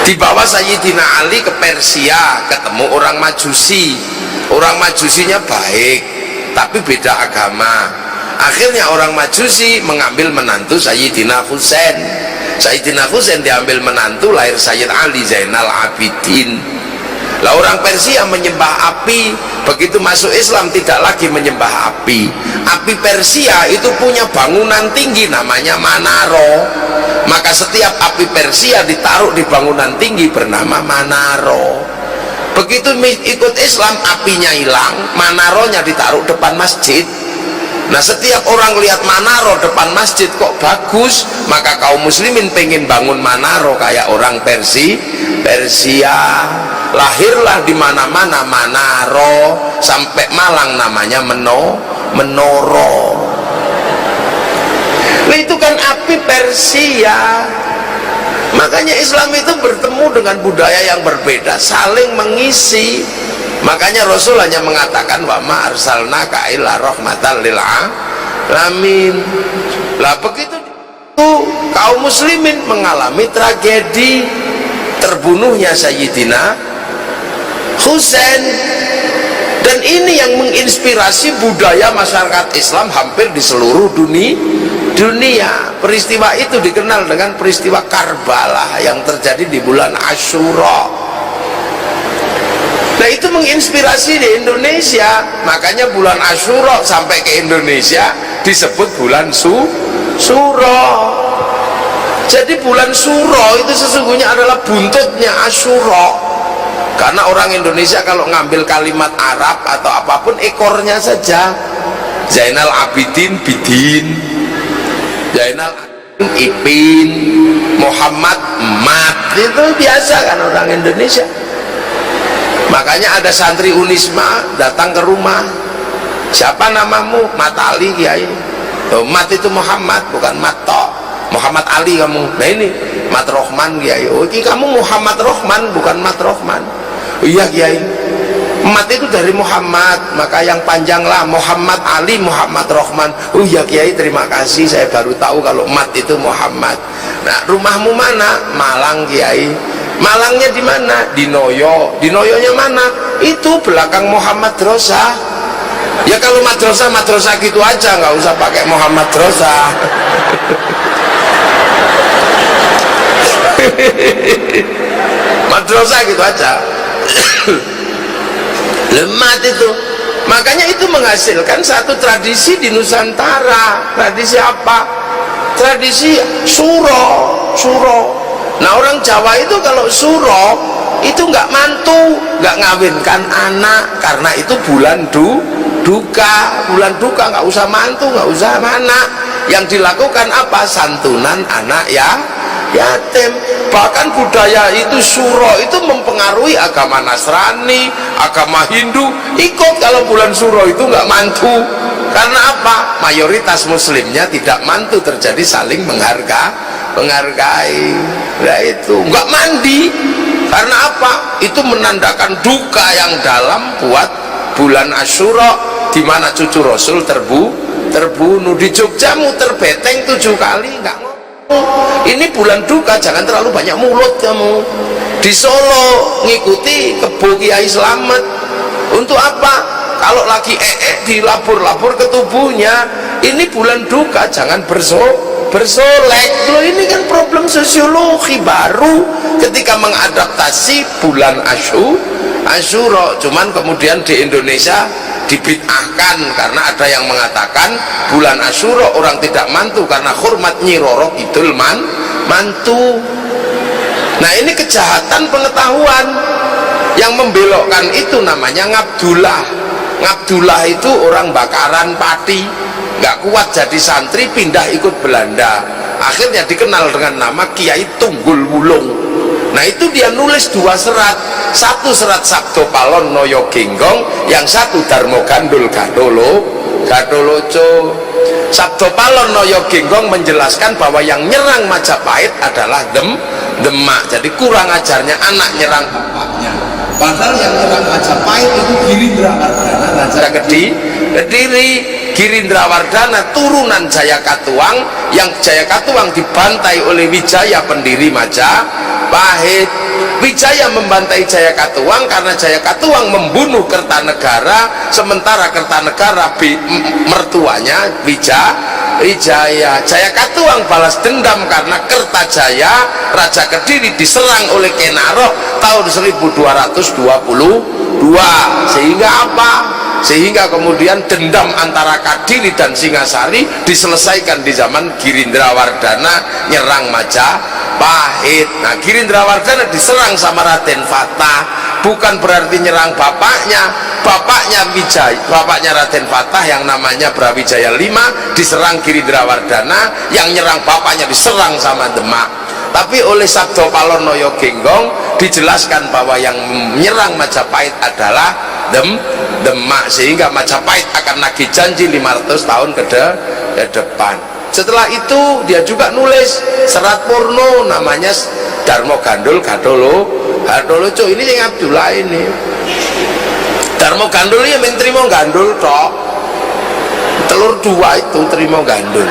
[SPEAKER 1] Dibawa Sayyidina Ali ke Persia, ketemu orang Majusi. Orang Majusinya baik tapi beda agama. Akhirnya orang Majusi mengambil menantu Sayyidina Husain. Sayyidina Husain diambil menantu, lahir Sayyid Ali Zainal Abidin. Lah orang Persia menyembah api, begitu masuk Islam tidak lagi menyembah api. Api Persia itu punya bangunan tinggi namanya Manaro. Maka setiap api Persia ditaruh di bangunan tinggi bernama Manaro. Begitu ikut Islam, apinya hilang, Manaronya ditaruh depan masjid. Nah, setiap orang lihat Manaro depan masjid kok bagus, maka kaum muslimin pengen bangun Manaro kayak orang Persia. Lahirlah di mana-mana Manaro, sampai Malang namanya Menoro. Nah, itu kan api Persia. Makanya Islam itu bertemu dengan budaya yang berbeda, saling mengisi. Makanya Rasul hanya mengatakan wa ma arsalnaka illa rahmatan lil alamin. Lah begitu kaum muslimin mengalami tragedi terbunuhnya Sayyidina Husain, dan ini yang menginspirasi budaya masyarakat Islam hampir di seluruh dunia. Peristiwa itu dikenal dengan peristiwa Karbala yang terjadi di bulan Asyura. Nah, itu menginspirasi di Indonesia. Makanya bulan Asyura sampai ke Indonesia disebut bulan Suro. Jadi bulan Suro itu sesungguhnya adalah buntutnya Asyura. Karena orang Indonesia kalau ngambil kalimat Arab atau apapun ekornya saja. Zainal Abidin Bidin, Zainal Ipin, Muhammad Mat, itu biasa kan orang Indonesia. Makanya ada santri Unisma datang ke rumah, siapa namamu? Matali Kiai. Oh, Mat itu Muhammad, bukan Mato. Muhammad Ali kamu. Nah ini Mat Rohman Kiai. Oh ini kamu Muhammad Rohman, bukan Mat Rohman. Oh, iya Kiai. Mat itu dari Muhammad, maka yang panjanglah Muhammad Ali Muhammad Rohman. Oh iya Kiai, terima kasih, saya baru tahu kalau Mat itu Muhammad. Nah, rumahmu mana? Malang Kiai. Malangnya di mana? Di Noyo. Di Noyonya mana? Itu belakang Muhammad Drosa. Ya kalau madrasah gitu aja, nggak usah pakai Muhammad Drosa. Madrasah gitu aja. Lemat itu. Makanya itu menghasilkan satu tradisi di Nusantara. Tradisi apa? Tradisi suro. Nah, orang Jawa itu kalau suro itu nggak mantu, nggak ngawinkan anak, karena itu bulan duka. Bulan duka nggak usah mantu, nggak usah anak. Yang dilakukan apa? Santunan anak yatim. Bahkan budaya itu suro itu mempengaruhi agama Nasrani, agama Hindu ikut kalau bulan suro itu nggak mantu. Karena apa? Mayoritas muslimnya tidak mantu, terjadi saling menghargai. Nah itu nggak mandi. Karena apa? Itu menandakan duka yang dalam buat bulan Asyura, di mana cucu Rasul terbunuh. Di Jogja muter beteng 7 kali nggak. Ini bulan duka, jangan terlalu banyak mulut kamu. Di Solo ngikuti Kebo Kiai Slamet. Untuk apa? Kalau lagi dilabur-labur ke tubuhnya. Ini bulan duka, jangan bersolek. Loh, ini kan problem sosiologi baru ketika mengadaptasi bulan Asyura. Cuman kemudian di Indonesia dibid'ahkan karena ada yang mengatakan bulan Asyura orang tidak mantu karena hormat Nyi Roro Kidul mantu. Nah, ini kejahatan pengetahuan. Yang membelokkan itu namanya ngabdullah. Ngabdullah itu orang bakaran pati, nggak kuat jadi santri, pindah ikut Belanda, akhirnya dikenal dengan nama Kiai Tunggul Wulung. Nah, itu dia nulis 2 serat, satu serat Sabdo Palon Noyo Genggong, yang satu Darmo Gandul Gadoloco. Sabdo Palon Noyo Genggong menjelaskan bahwa yang nyerang Majapahit adalah Demak. Jadi kurang ajarnya anak nyerang bapaknya, padahal yang nyerang Majapahit itu Giri Brahardana Raja Kediri. Girindrawardhana turunan Jayakatuang, yang Jayakatuang dibantai oleh Wijaya pendiri Majapahit. Wijaya membantai Jayakatuang karena Jayakatuang membunuh Kertanegara, sementara Kertanegara mertuanya Wijaya. Jayakatuang balas dendam karena Kertajaya Raja Kediri diserang oleh Kenarok tahun 1222. Sehingga apa? Sehingga kemudian dendam antara Kadiri dan Singasari diselesaikan di zaman Girindrawardhana nyerang Majapahit. Nah, Girindrawardhana diserang sama Raden Fatah, bukan berarti nyerang bapaknya. Bapaknya Raden Fatah yang namanya Brawijaya V diserang Girindrawardhana, yang nyerang bapaknya diserang sama Demak. Tapi oleh Sabdo Palonoyo Genggong dijelaskan bahwa yang menyerang Majapahit adalah Demak, sehingga Majapahit akan nagih janji 500 tahun ke depan. Setelah itu dia juga nulis serat porno namanya Darmo Gandul Gadoloco. Ini yang Abdullah ini. Darmo Gandul ya mentrimo gandul tok, telur dua itu terima gandul.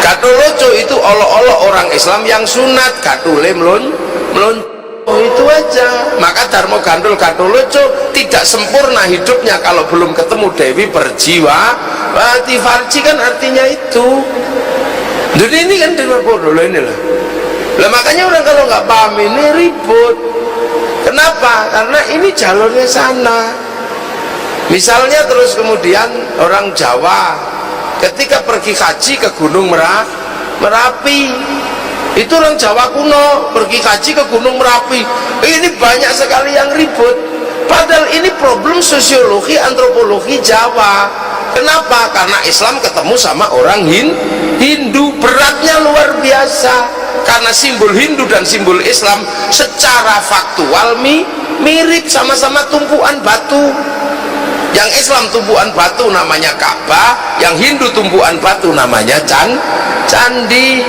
[SPEAKER 1] Gadoloco itu olok-olok orang Islam yang sunat, gadule melon. Oh, itu aja. Maka Darmo Gandul Gadoloco tidak sempurna hidupnya kalau belum ketemu Dewi Perjiwati Farji, kan artinya itu. Jadi ini kan Dewi Perjiwati ini lah. Makanya orang kalau nggak paham ini ribut. Kenapa? Karena ini jalurnya sana. Misalnya terus kemudian orang Jawa ketika pergi haji ke Gunung Merapi, itu orang Jawa kuno pergi haji ke Gunung Merapi. Ini banyak sekali yang ribut, padahal ini problem sosiologi antropologi Jawa. Kenapa? Karena Islam ketemu sama orang Hindu, beratnya luar biasa. Karena simbol Hindu dan simbol Islam secara faktual mirip, sama-sama tumpuan batu. Yang Islam tumpuan batu namanya Ka'bah, yang Hindu tumpuan batu namanya candi.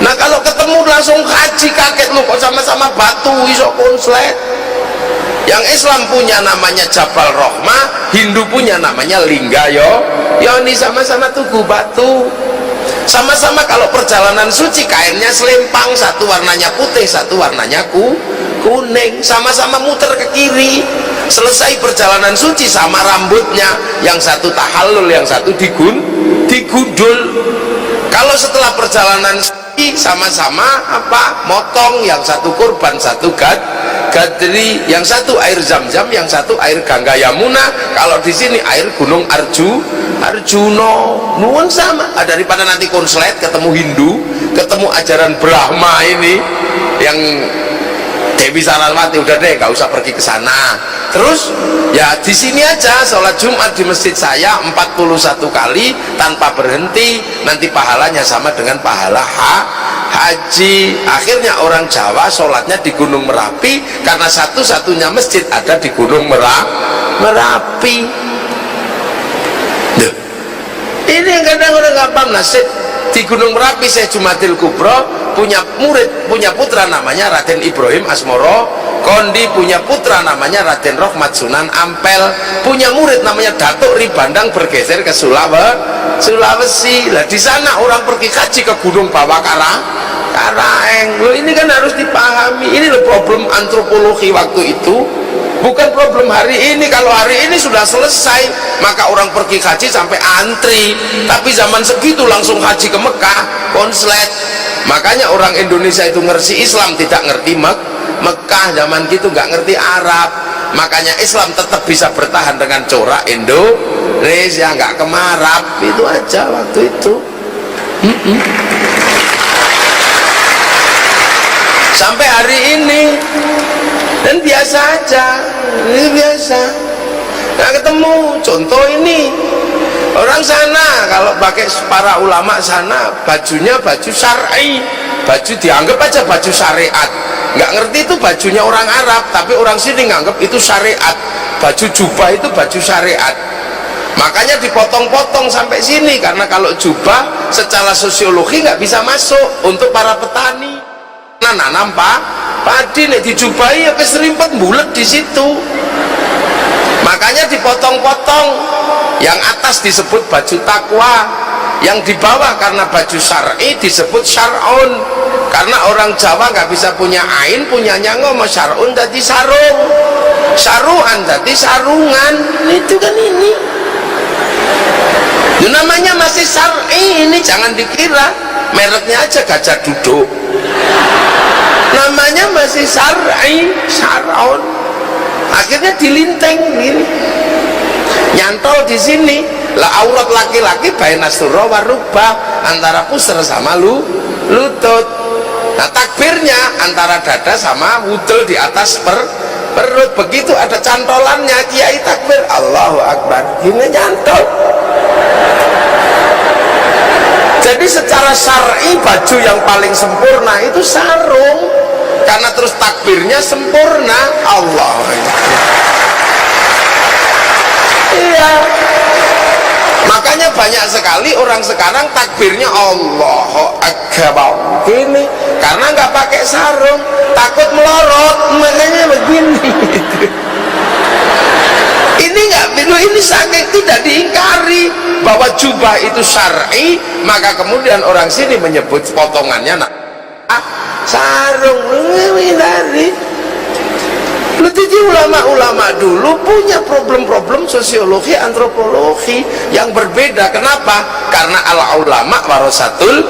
[SPEAKER 1] Nah, kalau ketemu langsung haji, kaget lu kok sama-sama batu iso konslet. Yang Islam punya namanya Jabal Rohmah, Hindu punya namanya Linggayo. Ya ini sama-sama tugu batu. Sama-sama kalau perjalanan suci kainnya selempang, satu warnanya putih, satu warnanya kuning. Sama-sama muter ke kiri. Selesai perjalanan suci sama rambutnya, yang satu tahallul, yang satu digundul. Kalau setelah perjalanan sama-sama apa? Motong, yang satu kurban, satu gadri, yang satu air Zam-Zam, yang satu air Gangga Yamuna. Kalau di sini air Gunung Arjuno. Nuwun sama. Daripada nanti konslet ketemu Hindu, ketemu ajaran Brahma ini yang Dewi Saraswati, udah deh nggak usah pergi ke sana. Terus ya di sini aja sholat Jumat di masjid saya 41 kali tanpa berhenti, nanti pahalanya sama dengan pahala haji. Akhirnya orang Jawa sholatnya di Gunung Merapi karena satu-satunya masjid ada di Gunung Merapi. Duh. Ini yang kadang orang nggak paham. Nasib di Gunung Merapi saya Jumatil Kubro punya murid, punya putra namanya Raden Ibrahim Asmoro Kondi, punya putra namanya Raden Rohmat Sunan Ampel, punya murid namanya Datuk Ribandang bergeser ke Sulawesi. Lah di sana orang pergi haji ke Gunung Bawah Karaeng. Loh, ini kan harus dipahami. Ini loh problem antropologi waktu itu, bukan problem hari ini. Kalau hari ini sudah selesai, maka orang pergi haji sampai antri. Tapi zaman segitu langsung haji ke Mekah, konslet. Makanya orang Indonesia itu ngerti Islam, tidak ngerti Mekah. Zaman gitu nggak ngerti Arab. Makanya Islam tetap bisa bertahan dengan corak Indonesia, nggak kemarap. Itu aja waktu itu. Sampai hari ini. Dan biasa aja, ini biasa. Nah, ketemu contoh ini orang sana, kalau pakai para ulama sana bajunya baju syar'i, baju dianggap aja baju syariat. Nggak ngerti itu bajunya orang Arab, tapi orang sini nganggap itu syariat. Baju jubah itu baju syariat. Makanya dipotong-potong sampai sini, karena kalau jubah secara sosiologi nggak bisa masuk untuk para petani. Nah, nampak padi nek dijubahi ya keserimpet bulet di situ. makanya dipotong-potong. Yang atas disebut baju takwa, yang di bawah karena baju syar'i disebut syar'un. Karena orang Jawa nggak bisa punya ain, punyanya ngomong syar'un jadi sarung, saruan jadi sarungan. Itu kan ini itu namanya masih syar'i. Ini jangan dikira mereknya aja Gajah Duduk, namanya masih syar'i, syar'un. Akhirnya dilinteng gini, nyantol di sini lah. Aurat laki-laki baina surra warubah, antara pusar sama lutut. Nah takbirnya antara dada sama wudel di atas perut. Begitu ada cantolannya, kiai takbir Allahu Akbar, ini nyantol. Jadi secara syar'i baju yang paling sempurna itu sarung, karena terus takbirnya sempurna. Allah. Iya. Makanya banyak sekali orang sekarang takbirnya Allahu Akbar gini, karena nggak pakai sarung, takut melorot, makanya begini. Ini nggak perlu, ini saking tidak diingkari bahwa jubah itu syar'i, maka kemudian orang sini menyebut potongannya sarung. Jadi ulama-ulama dulu punya problem-problem sosiologi, antropologi yang berbeda. Kenapa? Karena al-ulama warasatul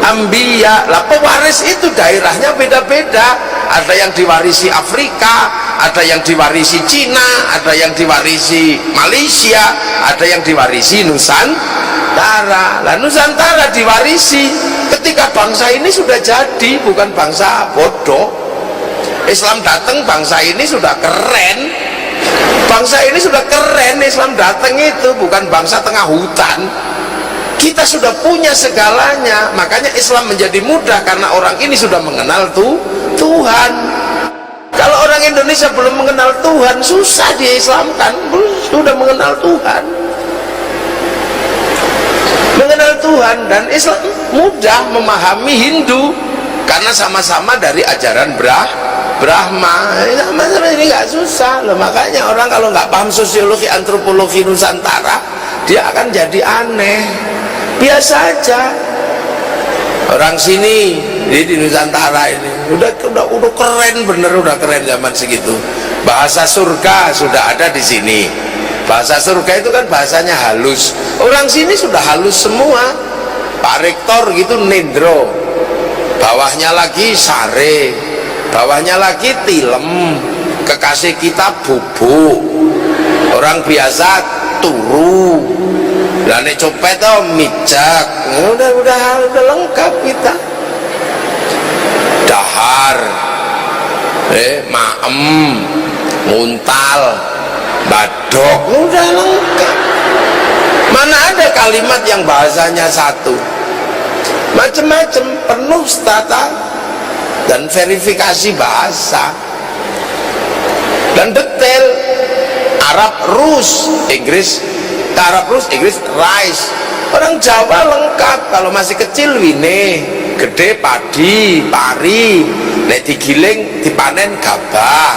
[SPEAKER 1] anbiya. Lah pewaris itu daerahnya beda-beda. Ada yang diwarisi Afrika, ada yang diwarisi Cina, ada yang diwarisi Malaysia, ada yang diwarisi Nusantara. Lah Nusantara diwarisi ketika bangsa ini sudah jadi, bukan bangsa bodoh. Islam datang, bangsa ini sudah keren, bangsa ini sudah keren. Islam datang itu bukan bangsa tengah hutan. Kita sudah punya segalanya, makanya Islam menjadi mudah karena orang ini sudah mengenal Tuhan. Kalau orang Indonesia belum mengenal Tuhan, susah dia Islamkan. Sudah mengenal Tuhan, mengenal Tuhan, dan Islam mudah memahami Hindu karena sama-sama dari ajaran Brahma. Ini nggak susah loh. Makanya orang kalau nggak paham sosiologi, antropologi Nusantara, dia akan jadi aneh. Biasa aja. Orang sini di Nusantara ini udah keren, bener udah keren zaman segitu. Bahasa surga sudah ada di sini. Bahasa surga itu kan bahasanya halus. Orang sini sudah halus semua. Pak Rektor gitu nendro, bawahnya lagi sare, bawahnya lagi tilem, kekasih kita bubuk, orang biasa turu, dan copet oh mijak. Udah lengkap kita. Dahar, maem, nguntal, badok, udah lengkap. Mana ada kalimat yang bahasanya satu? Macem-macem, penuh tata dan verifikasi bahasa dan detail. Arab Rus, Inggris, Arab Rus, Inggris rice. Orang Jawa lengkap. Kalau masih kecil wine, gede padi, pari, nek digiling dipanen gabah,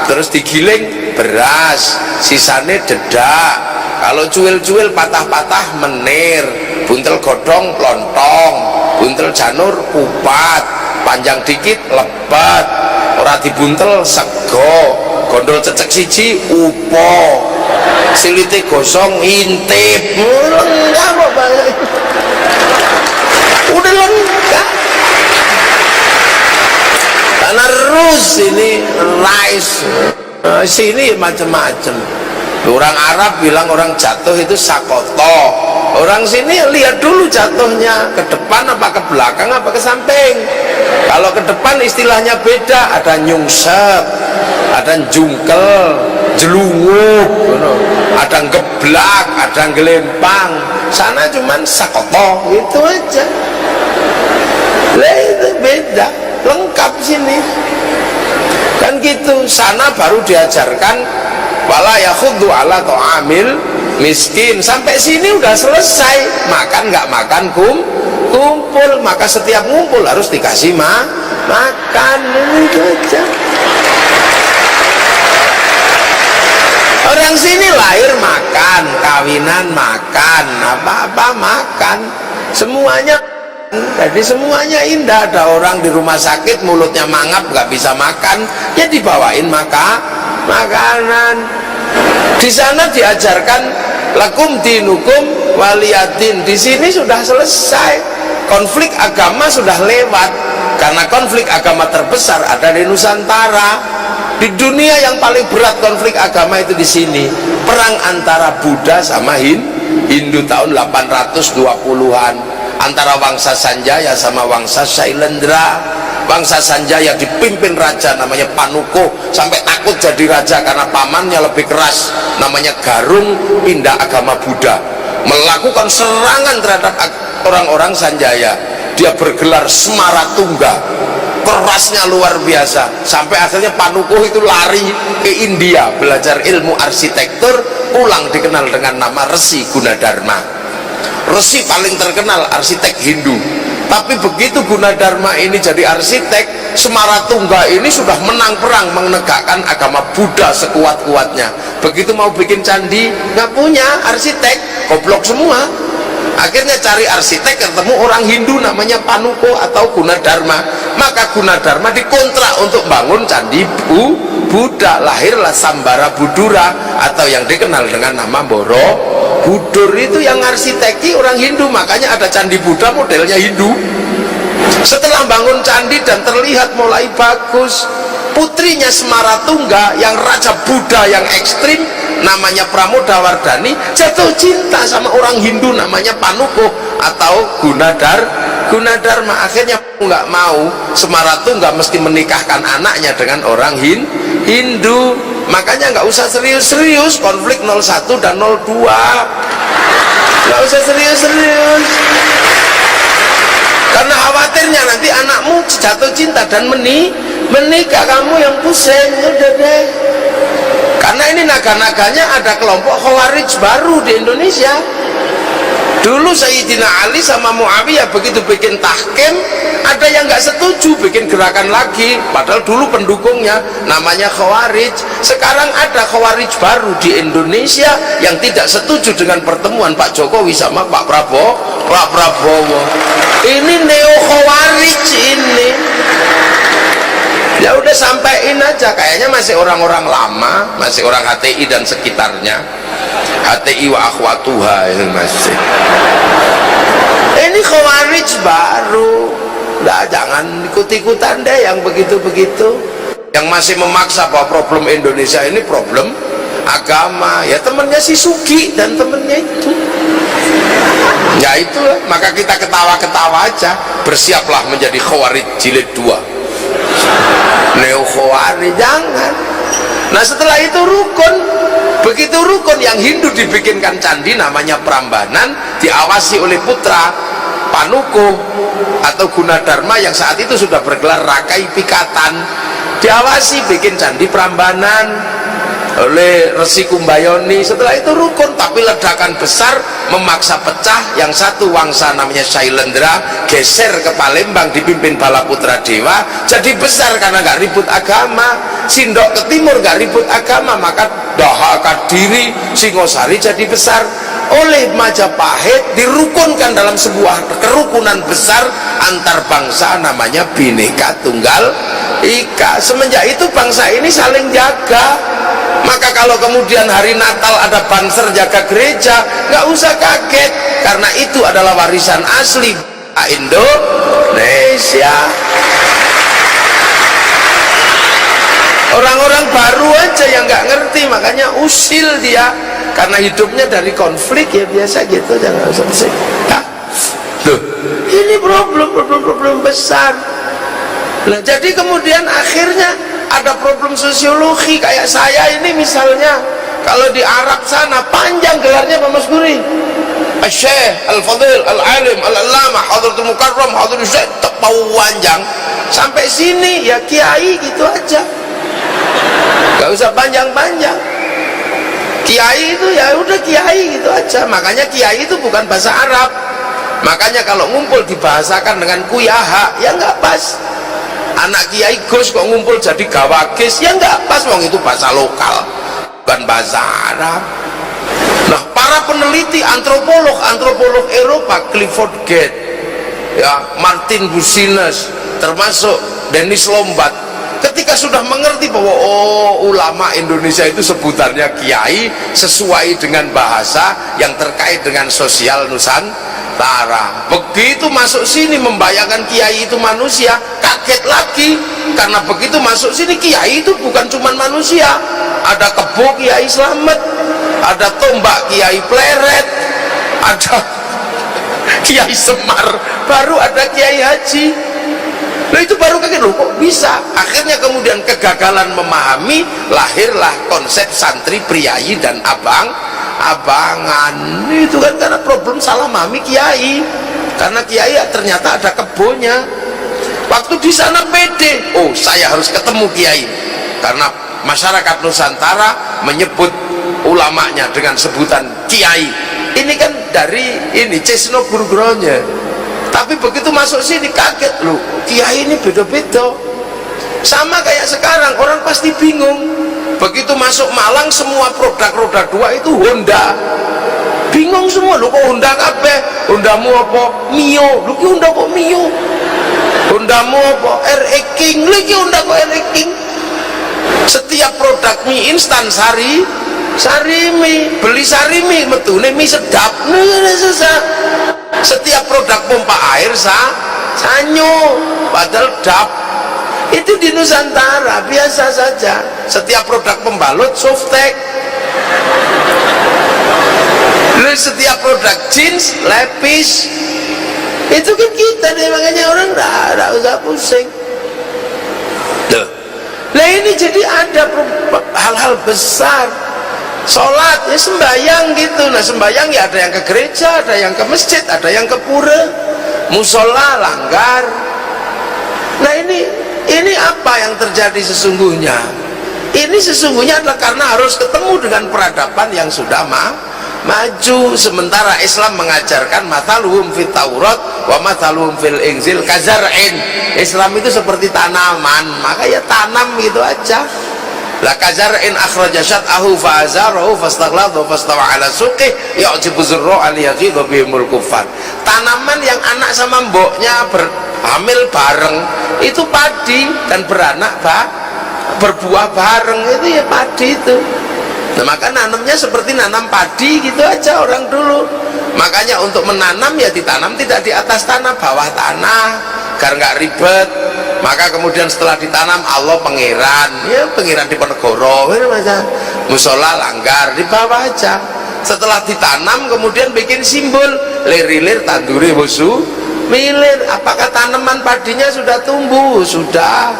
[SPEAKER 1] terus digiling beras, sisane dedak. Kalau cuil-cuil patah-patah menir, buntel godong lontong, buntel janur kupat, panjang dikit lebat, ora dibuntel sego, gondol cecek siji upo, silite gosong intip. Lengkap apa? Udah lengkap. Karena Rus ini rice, sini macam-macam. Orang Arab bilang orang jatuh itu sakoto. Orang sini lihat dulu jatuhnya ke depan apa ke belakang apa ke samping. Kalau ke depan istilahnya beda, ada nyungsep, ada jungkel, jelungup, ada geblak, ada gelempang. Sana cuman sakoto gitu aja. Lah itu beda, lengkap sini. Kan gitu. Sana baru diajarkan wala yakhuddu ala ta'amil miskin. Sampai sini udah selesai. Makan nggak makan kumpul. Maka setiap ngumpul harus dikasih makan. Itu aja. orang sini lahir makan, kawinan makan, apa-apa makan, semuanya. Jadi semuanya indah. Ada orang di rumah sakit mulutnya mangap nggak bisa makan, ya dibawain makanan. Di sana diajarkan lakum dinukum waliyadin. Di sini sudah selesai, konflik agama sudah lewat. Karena konflik agama terbesar ada di Nusantara. Di dunia yang paling berat konflik agama itu di sini. Perang antara Buddha sama Hindu tahun 820-an. Antara Wangsa Sanjaya sama Wangsa Shailendra. Wangsa Sanjaya dipimpin raja namanya Panuko, sampai takut jadi raja karena pamannya lebih keras namanya Garung, pindah agama Buddha, melakukan serangan terhadap orang-orang Sanjaya. Dia bergelar Semaratungga, kerasnya luar biasa, sampai akhirnya Panuko itu lari ke India belajar ilmu arsitektur, pulang dikenal dengan nama Resi Gunadarma. Resi paling terkenal arsitek Hindu. Tapi begitu Gunadarma ini jadi arsitek, Semaratungga ini sudah menang perang menegakkan agama Buddha sekuat-kuatnya. Begitu mau bikin candi nggak punya arsitek, goblok semua. Akhirnya cari arsitek, ketemu orang Hindu namanya Panuko atau Gunadarma. Maka Gunadarma dikontrak untuk bangun candi Buddha. Lahirlah Sambara Budura atau yang dikenal dengan nama Borobudur. Itu yang arsiteki orang Hindu, makanya ada candi Buddha modelnya Hindu. Setelah bangun candi dan terlihat mulai bagus, putrinya Semaratungga yang raja Buddha yang ekstrim namanya Pramodawardhani jatuh cinta sama orang Hindu namanya Panuko atau Gunadarma. Akhirnya nggak mau, Semaratungga mesti menikahkan anaknya dengan orang Hindu. Makanya nggak usah serius-serius konflik 01 dan 02, nggak usah serius-serius, karena khawatirnya nanti anakmu jatuh cinta dan menikah, kamu yang pusing. Udah deh, karena ini naga-naganya ada kelompok Khawarij baru di Indonesia. Dulu Sayyidina Ali sama Muawiyah begitu bikin tahkim, ada yang nggak setuju bikin gerakan lagi, padahal dulu pendukungnya namanya Khawarij. Sekarang ada Khawarij baru di Indonesia yang tidak setuju dengan pertemuan Pak Jokowi sama Pak Prabowo. Ini neo Khawarij ini. Ya udah sampein aja, kayaknya masih orang-orang lama, masih orang HTI dan sekitarnya. HTI wa akhwatuha ini masih. Ini Khawarij baru. Nah, jangan ikut-ikutan deh yang begitu-begitu, yang masih memaksa bahwa problem Indonesia ini problem agama. Ya temennya si Sugi dan temennya itu. Ya itulah, maka kita ketawa-ketawa aja. Bersiaplah menjadi Khawarij jilid 2, neo Khawarij, jangan. Nah setelah itu rukun. Begitu rukun, yang Hindu dibikinkan candi namanya Prambanan, diawasi oleh putra Panuko atau Gunadarma yang saat itu sudah bergelar Rakai Pikatan. Diawasi bikin candi Prambanan oleh Resi Kumbayoni. Setelah itu rukun, tapi ledakan besar memaksa pecah. Yang satu Wangsa namanya Shailendra geser ke Palembang dipimpin Balaputra Dewa, jadi besar karena nggak ribut agama. Sindok ke timur nggak ribut agama, maka Daha Kadiri Singosari jadi besar. Oleh Majapahit dirukunkan dalam sebuah kerukunan besar antar bangsa namanya Bhinneka Tunggal Ika. Semenjak itu bangsa ini saling jaga. Maka kalau kemudian hari Natal ada banser jaga gereja, nggak usah kaget, karena itu adalah warisan asli Indonesia. Orang-orang baru aja yang nggak ngerti, makanya usil dia, karena hidupnya dari konflik ya biasa gitu, jangan usah pusing. Nah, tuh, ini problem besar. Nah, jadi kemudian akhirnya ada problem sosiologi. Kayak saya ini misalnya, kalau di Arab sana panjang gelarnya Pak Mas Guri, Al-Syekh, Al-Fadil, Al-Alim, Al-Allamah, Hadratul Mukarram, Hadratul Syekh, panjang. Sampai sini ya kiai gitu aja, gak usah panjang-panjang. Kiai itu ya udah kiai gitu aja. Makanya kiai itu bukan bahasa Arab. Makanya kalau ngumpul dibahasakan dengan kuyaha, ya nggak pas. Anak kiai Gus kok ngumpul jadi gawagis, ya nggak pas, wong itu bahasa lokal. bukan bahasa Arab. Nah, para peneliti antropolog Eropa, Clifford Gate, ya, Martin Bucinus, termasuk Dennis Lombat, ketika sudah mengerti bahwa ulama Indonesia itu sebutannya kiai sesuai dengan bahasa yang terkait dengan sosial Nusantara, begitu masuk sini membayangkan kiai itu manusia, kaget lagi, karena begitu masuk sini kiai itu bukan cuma manusia, ada kebo Kiai Slamet, ada tombak Kiai Pleret, ada Kiai Semar, baru ada Kiai Haji. Nah, itu baru kaget, loh kok bisa. Akhirnya kemudian kegagalan memahami, lahirlah konsep santri, priayi, dan abangan. Itu kan karena problem salah memahami kiai, karena kiai ya ternyata ada kebonya. Waktu di sana pede, oh saya harus ketemu kiai, karena masyarakat Nusantara menyebut ulamanya dengan sebutan kiai. Ini kan dari ini Cesno Gurgronya. Tapi begitu masuk sini kaget, loh kiai ini beda-beda. Sama kayak sekarang, orang pasti bingung. Begitu masuk Malang, semua produk roda 2 itu Honda. Bingung semua, loh kok Honda kabeh? Hondamu apa? Mio. Loh ki Honda kok Mio? Hondamu apa? RE King. Loh ki Honda kok RE King? Setiap produk mie instan Sarimi, beli Sarimi metune mie sedap. Susah. Setiap produk pompa air Sanyo, padahal DAP. Itu di Nusantara biasa saja. Setiap produk pembalut Softtek. Setiap produk jeans Levi's. Itu kan kita deh, makanya orang tidak usah pusing. Nah ini jadi ada hal-hal besar. Sholat ya sembahyang gitu. Nah sembahyang ya ada yang ke gereja, ada yang ke masjid, ada yang ke pura, musola langgar. Nah ini apa yang terjadi sesungguhnya? Ini sesungguhnya adalah karena harus ketemu dengan peradaban yang sudah maju. Sementara Islam mengajarkan mataluhum fit Taurat wa mataluhum fil Injil kazar'in. Islam itu seperti tanaman, maka ya tanam gitu aja. La kazar'in akhraja syat'ahu fa'azarahu fastaghladu fastawa ala suqih ya'jibu zurra'an yaghidhu bihimul kuffar. Tanaman yang anak sama mboknya hamil bareng itu padi, dan beranak berbuah bareng itu ya padi itu. Nah maka nanamnya seperti nanam padi gitu aja orang dulu. Makanya untuk menanam ya ditanam tidak di atas tanah, bawah tanah, agar nggak ribet. Maka kemudian setelah ditanam Allah pangeran, ya pangeran di Ponegoro, musola langgar di bawah aja. Setelah ditanam kemudian bikin simbol lir-lir tanduri wusu milir. Apakah tanaman padinya sudah tumbuh? Sudah.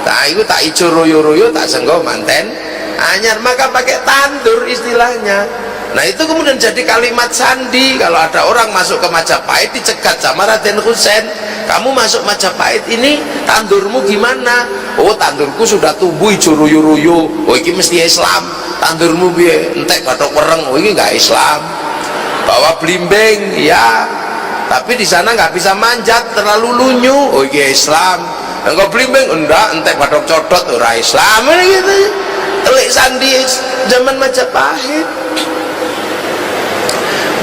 [SPEAKER 1] Nah itu tak ijo royo-royo tak senggo manten anyar, maka pakai tandur istilahnya. Nah itu kemudian jadi kalimat sandi. Kalau ada orang masuk ke Majapahit dicegat sama Raden Husein, kamu masuk Majapahit ini tandurmu gimana? Oh tandurku sudah tumbuh ijo royo-royo. Oh ini mesti Islam. Tandurmu biye entek batok wereng. Oh ini nggak Islam. Bawa blimbing ya, tapi di sana nggak bisa manjat, terlalu lunyu. Oh ini Islam. Engkau blimbing entek batok codot, ora Islam. Ini gitu. Telik sandi zaman Majapahit.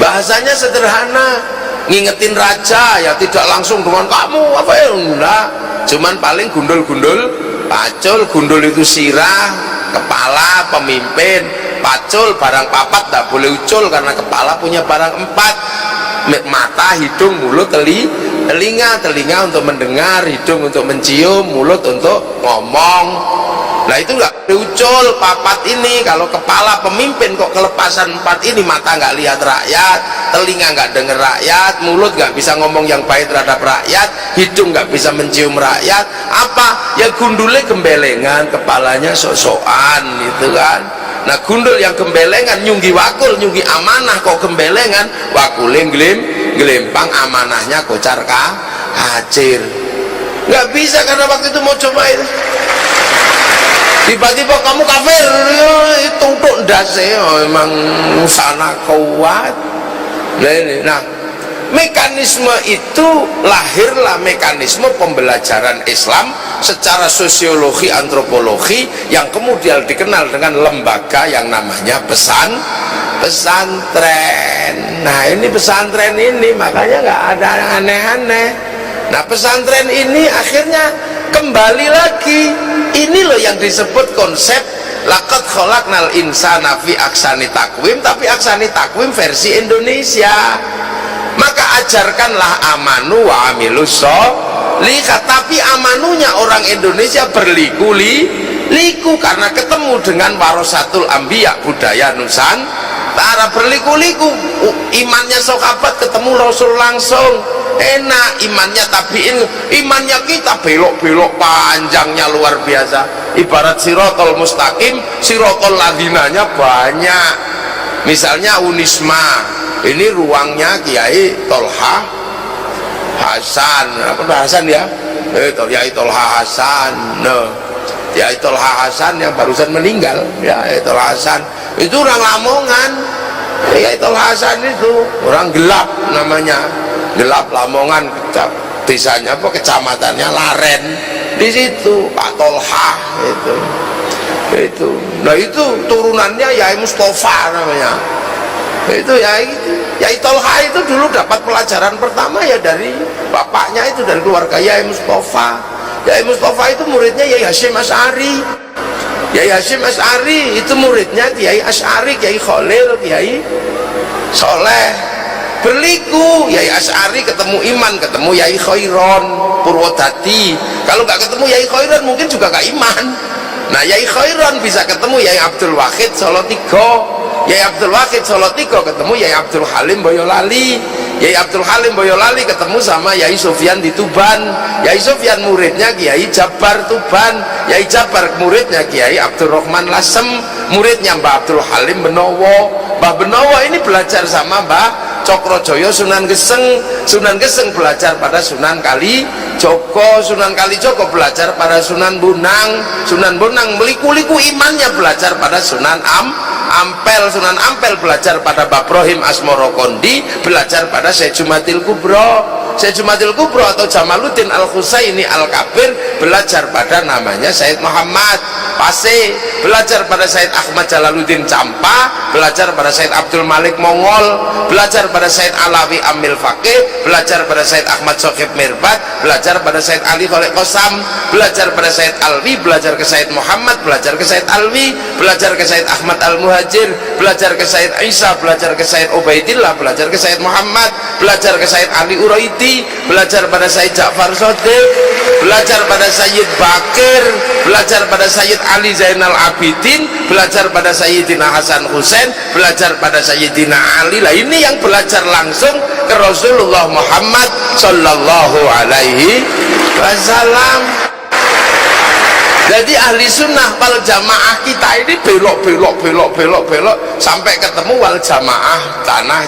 [SPEAKER 1] Bahasanya sederhana, ngingetin raja ya tidak langsung dengan kamu apa ya, enggak, cuman paling gundul-gundul pacul. Gundul itu sirah, kepala, pemimpin. Pacul barang papat tidak boleh ucul karena kepala punya barang 4, mata, hidung, mulut, telinga untuk mendengar, hidung untuk mencium, mulut untuk ngomong. Nah itu nggak ucul papat ini. Kalau kepala pemimpin kok kelepasan 4 ini, mata nggak lihat rakyat, telinga nggak dengar rakyat, mulut nggak bisa ngomong yang baik terhadap rakyat, hidung nggak bisa mencium rakyat. Apa ya, gundulnya gembelengan, kepalanya sok-sokan gitu kan. Nah gundul yang gembelengan nyunggi wakul, nyunggi amanah kok gembelengan, wakulnya gelempang, amanahnya kocar kacir. Nggak bisa, karena waktu itu mau coba itu tiba-tiba kamu kafir, itu untuk ndase memang sana kuat. Nah mekanisme itu lahirlah mekanisme pembelajaran Islam secara sosiologi antropologi yang kemudian dikenal dengan lembaga yang namanya pesantren. Nah ini pesantren ini makanya nggak ada aneh-aneh. Nah pesantren ini akhirnya kembali lagi, ini loh yang disebut konsep laqad khalaqnal insana fi ahsani taqwim, tapi ahsani taqwim versi Indonesia. Maka ajarkanlah amanu wa amilus sholihat, tapi amanunya orang Indonesia berliku-liku karena ketemu dengan warasatul anbiya, budaya Nusantara berliku-liku. Imannya sahabat ketemu Rasul langsung enak, imannya tabiin, imannya kita belok-belok panjangnya luar biasa. Ibarat sirotol mustaqim, sirotol ladinanya banyak. Misalnya Unisma, ini ruangnya Kiai Tolha Hasan, apa Hasan ya? Kiai Tolha Hasan. Nah, Kiai Tolha Hasan yang barusan meninggal, ya Kiai Tolha Hasan itu orang Lamongan. Kiai Tolha Hasan itu orang Gelap namanya, Gelap Lamongan, desanya apa, kecamatannya Laren. Di situ Pak Tolha itu. Nah itu turunannya Yai Mustafa namanya. Itu Yai Tolha itu dulu dapat pelajaran pertama ya dari bapaknya, itu dari keluarga Yai Mustafa. Yai Mustafa itu muridnya Yai Hasyim Asy'ari. Yai Hasyim Asy'ari itu muridnya Kiai Asy'ari, Kiai Khalil, Kiai Soleh. Berliku, Yai Asy'ari ketemu Iman, ketemu Yai Khairon Purwodadi. Kalau nggak ketemu Yai Khairon mungkin juga nggak iman. Nah Yai Khairon bisa ketemu Yai Abdul Wahid Solotigo, Yai Abdul Wahid Solotigo ketemu Yai Abdul Halim Boyolali, Yai Abdul Halim Boyolali ketemu sama Yai Sufyan di Tuban. Yai Sufyan muridnya Kiai Jabar Tuban, Yai Jabar muridnya Kiai Abdurrahman Lasem, muridnya Mbah Abdul Halim Benowo. Mbah Benowo ini belajar sama Mbah Cokrojoyo Sunan Geseng. Sunan Geseng belajar pada Sunan Kalijogo, Sunan Kalijogo belajar pada Sunan Bonang, Sunan Bonang meliku-liku imannya belajar pada Sunan Ampel, Sunan Ampel belajar pada Babrohim Asmoro Kondi, belajar pada Syekh Jumatil Kubro, Syekh Jumatil Kubro atau Jamaluddin Al-Husaini Al-Kabir belajar pada namanya Said Muhammad Pase, belajar pada Said Ahmad Jalaluddin Campa, belajar pada Said Abdul Malik Mongol, belajar pada Said Alawi Amil Faqih, belajar pada Said Ahmad Sokhib Mirbat, belajar pada Said Ali Khalid Qasam, belajar pada Said Alwi, belajar ke Said Muhammad, belajar ke Said Alwi, belajar ke Said Ahmad Al-Muhajir, belajar ke Said Isa, belajar ke Said Ubaidillah, belajar ke Said Muhammad, belajar ke Said Ali Uraiti, belajar pada Said Ja'far Shodiq, belajar pada Sayyid Bakir, belajar pada Sayyid Ali Zainal Abidin, belajar pada Sayyidina Hasan Hussein, belajar pada Sayyidina Ali. Lah ini yang belajar langsung ke Rasulullah Muhammad Sallallahu Alaihi Wasallam. Jadi ahli sunnah wal jamaah kita ini belok sampai ketemu wal jamaah tanah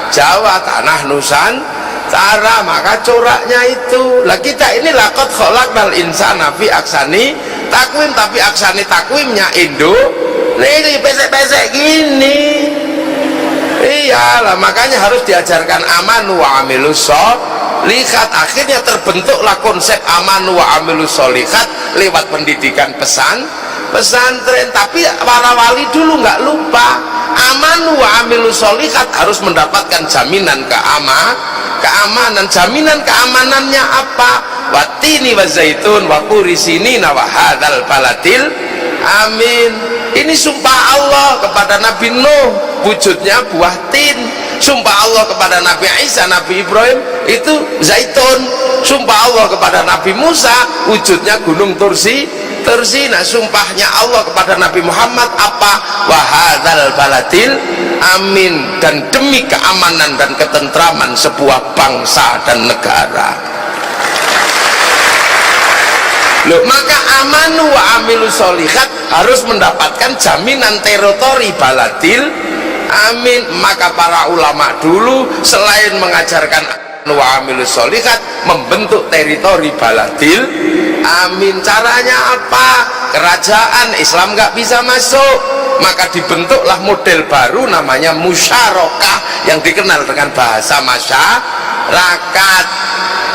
[SPEAKER 1] Jawa, tanah Nusantara. Maka coraknya itu lah, kita ini laqad khalaqnal insana fi ahsani taqwim, tapi ahsani taqwimnya Indo ini pesek-pesek gini. Iyalah, makanya harus diajarkan amanu wa amilus sholihat. Akhirnya terbentuklah konsep amanu wa amilus sholihat lewat pendidikan pesantren. Tapi para wali dulu nggak lupa, amanu wa amilus sholihat harus mendapatkan jaminan keamanan. Jaminan keamanannya apa? Watini wa zaitun wa kurisinina wa hadzal baladil amin. Ini sumpah Allah kepada Nabi Nuh, wujudnya buah tin. Sumpah Allah kepada Nabi Isa, Nabi Ibrahim itu zaitun. Sumpah Allah kepada Nabi Musa, wujudnya gunung Tursi. Nah, sumpahnya Allah kepada Nabi Muhammad apa? Wa hadzal baladil amin, dan demi keamanan dan ketentraman sebuah bangsa dan negara. Loh, maka amanu wa amilus sholihat harus mendapatkan jaminan teritori baladil amin. Maka para ulama dulu selain mengajarkan wa amilus sholihat, membentuk teritori baladil amin. Caranya apa? Kerajaan Islam nggak bisa masuk, maka dibentuklah model baru namanya musyarakah yang dikenal dengan bahasa masyarakat.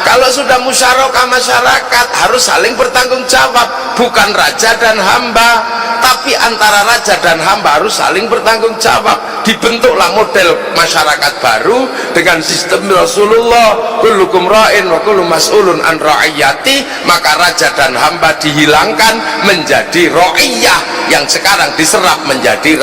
[SPEAKER 1] Kalau sudah musyarakah masyarakat harus saling bertanggung jawab, bukan raja dan hamba, tapi antara raja dan hamba harus saling bertanggung jawab. Dibentuklah model masyarakat baru dengan sistem Rasulullah, kullukum ra'in wa kullu mas'ulun an ra'iyati, maka raja dan hamba dihilangkan menjadi ra'iyah yang sekarang diserap menjadi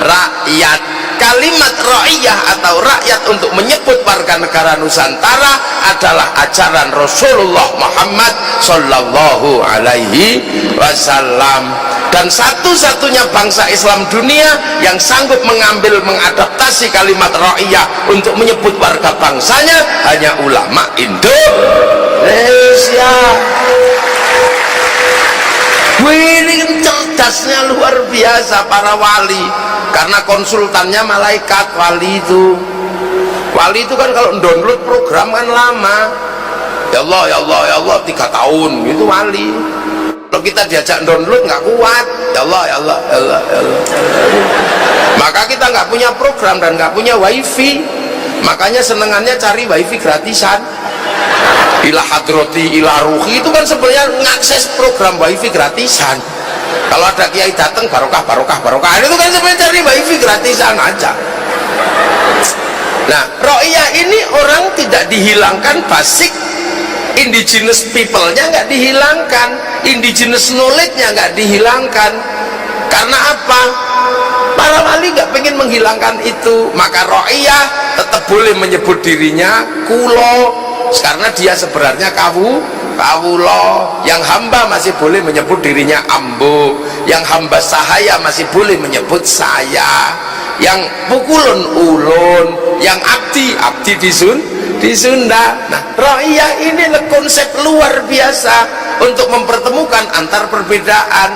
[SPEAKER 1] rakyat. Kalimat ra'iyah atau rakyat untuk menyebut warga negara Nusantara adalah ajaran Rasulullah Muhammad sallallahu alaihi wasallam, dan satu-satunya bangsa Islam dunia yang sanggup mengadaptasi kalimat ra'iyah untuk menyebut warga bangsanya hanya ulama Indonesia. Ini cerdasnya luar biasa para wali, karena konsultannya malaikat. Wali itu kan kalau download program kan lama, ya Allah ya Allah ya Allah 3 tahun itu wali. Kalau kita diajak download nggak kuat, ya Allah ya Allah ya Allah ya Allah. Maka kita nggak punya program dan nggak punya wifi, makanya senengannya cari wifi gratisan. Ila hadroti ila ruhi itu kan sebenarnya ngakses program wifi gratisan. Kalau ada kiai datang barokah itu kan sebenarnya cari wifi gratisan aja. Nah, ro'iyah ini orang tidak dihilangkan, basic indigenous people-nya nggak dihilangkan, indigenous knowledge-nya nggak dihilangkan. Karena apa? Para wali nggak pengen menghilangkan itu, maka ro'iyah tetap boleh menyebut dirinya kulo, karena dia sebenarnya kawulo. Yang hamba masih boleh menyebut dirinya ambo, yang hamba sahaya masih boleh menyebut saya, yang pukulun ulun, yang abdi di Sunda. Nah, ra'iyah ini konsep luar biasa untuk mempertemukan antar perbedaan.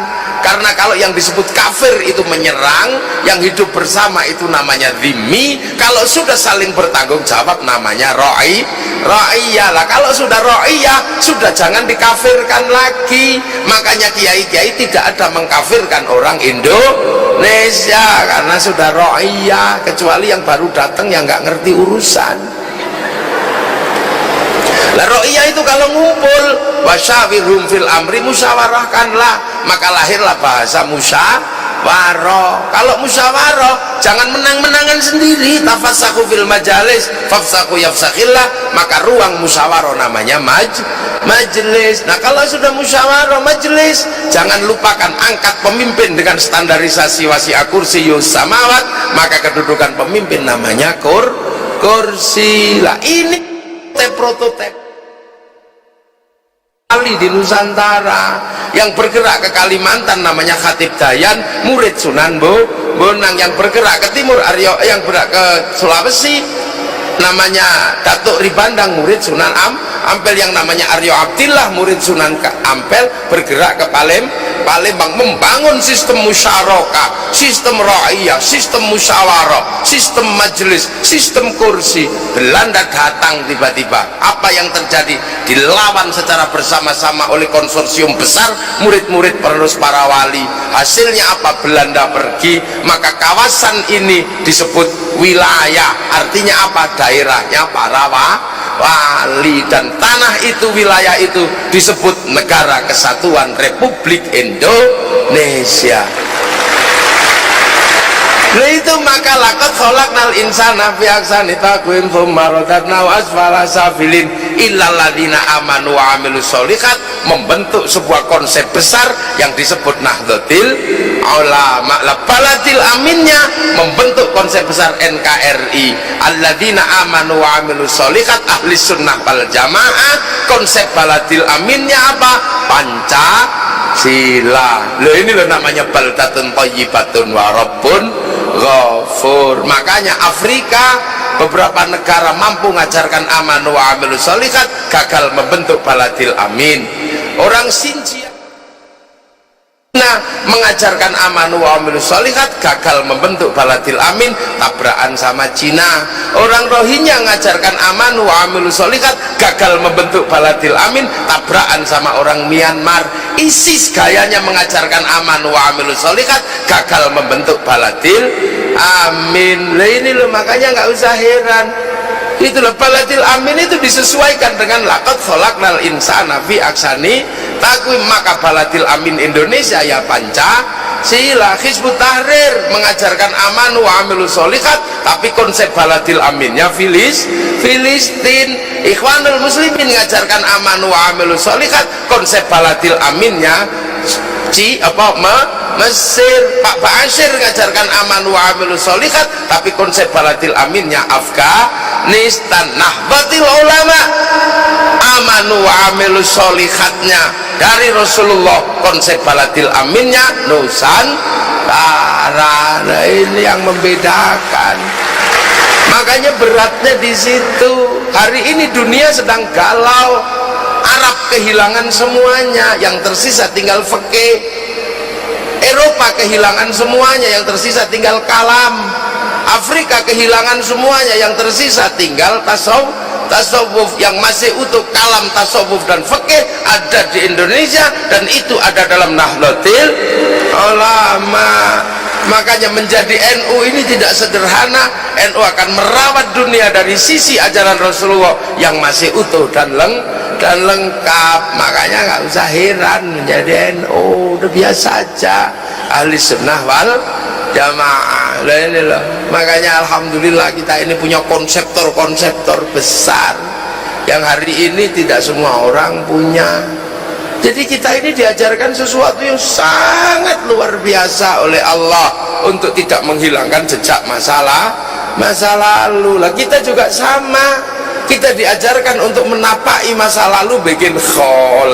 [SPEAKER 1] Karena kalau yang disebut kafir itu menyerang, yang hidup bersama itu namanya dhimmi. Kalau sudah saling bertanggung jawab namanya ra'iyah. Lah kalau sudah ra'iyah, sudah jangan dikafirkan lagi. Makanya kiai-kiai tidak ada mengkafirkan orang Indonesia karena sudah ra'iyah, kecuali yang baru datang yang nggak ngerti urusan. Lah ra'iyah itu kalau ngumpul, wasyawirhum fil amri, musyawarahkanlah, maka lahirlah bahasa musyawarah. Kalau musyawarah jangan menang-menangan sendiri, tafassaku fil majalis fafsaku yafsakhillah, maka ruang musyawarah namanya majelis. Nah, kalau sudah musyawarah majelis, jangan lupakan angkat pemimpin dengan standarisasi wasi'a kursiyus samawat, maka kedudukan pemimpin namanya kursi. Lah ini prototipe di Nusantara. Yang bergerak ke Kalimantan namanya Khatib Dayan, murid Sunan Bonang. Yang bergerak ke timur Aryo, yang bergerak ke Sulawesi namanya Datuk Ribandang, murid Sunan Ampel. Yang namanya Aryo Abdillah, murid Sunan Ampel, bergerak ke Palembang, membangun sistem musyarakah, sistem ra'iyah, sistem musyawarah, sistem majelis, sistem kursi. Belanda datang tiba-tiba, apa yang terjadi? Dilawan secara bersama-sama oleh konsorsium besar murid-murid penerus para wali. Hasilnya apa? Belanda pergi, maka kawasan ini disebut wilayah. Artinya apa? Daerahnya para wali, dan tanah itu, wilayah itu disebut Negara Kesatuan Republik Indonesia. Nah itu maka laqad khalaqnal insana fi ahsani taqwim tsumma radadnahu asfala safilin illal ladzina amanu wa amilus sholihat, membentuk sebuah konsep besar yang disebut Nahdlatul Ulama. Baladil aminnya membentuk konsep besar NKRI, alladzina amanu wa amilus sholihat, ahli sunnah wal jamaah. Konsep baladil aminnya apa? Pancasila. Loh ini loh namanya baldatun thayyibatun wa rabbun ghafur. Makanya Afrika beberapa negara mampu mengajarkan aman wa amilus sholihat, gagal membentuk baladil amin. Orang Xinjiang Nah, mengajarkan amanu wa amilus sholihat, gagal membentuk baladil amin, tabrakan sama Cina. Orang Rohingya mengajarkan amanu wa amilus sholihat, gagal membentuk baladil amin, tabrakan sama orang Myanmar. ISIS gayanya mengajarkan amanu wa amilus sholihat, gagal membentuk baladil amin. Nah ini loh, makanya nggak usah heran. Itulah baladil amin itu disesuaikan dengan laqad khalaqnal insana fi ahsani taqwim. Maka baladil amin Indonesia ya Pancasila. Hizbut Tahrir mengajarkan amanu wa amilus sholihat, tapi konsep baladil aminnya Filistin. Ikhwanul Muslimin mengajarkan amanu wa amilus sholihat, konsep baladil aminnya Mesir. Pak Ba'asyir mengajarkan amanu wa amilus sholihat, tapi konsep baladil aminnya Afghanistan. Nahdlatul Ulama amanu wa amilus sholihatnya dari Rasulullah, konsep baladil aminnya Nusantara. Nah ini yang membedakan, makanya beratnya di situ. Hari ini dunia sedang galau, Arab kehilangan semuanya, yang tersisa tinggal fikih. Eropa kehilangan semuanya, yang tersisa tinggal kalam. Afrika kehilangan semuanya, yang tersisa tinggal tasawuf. Yang masih utuh kalam, tasawuf dan fikih ada di Indonesia, dan itu ada dalam Nahdlatul Ulama. Makanya menjadi NU ini tidak sederhana. NU akan merawat dunia dari sisi ajaran Rasulullah yang masih utuh dan lengkap. Makanya nggak usah heran menjadi NU, udah biasa aja. Ahli sunnah wal jamaah. Ini loh, makanya alhamdulillah kita ini punya konseptor besar yang hari ini tidak semua orang punya. Jadi kita ini diajarkan sesuatu yang sangat luar biasa oleh Allah untuk tidak menghilangkan jejak masa lalu. Lah kita juga sama, kita diajarkan untuk menapaki masa lalu, bikin khol,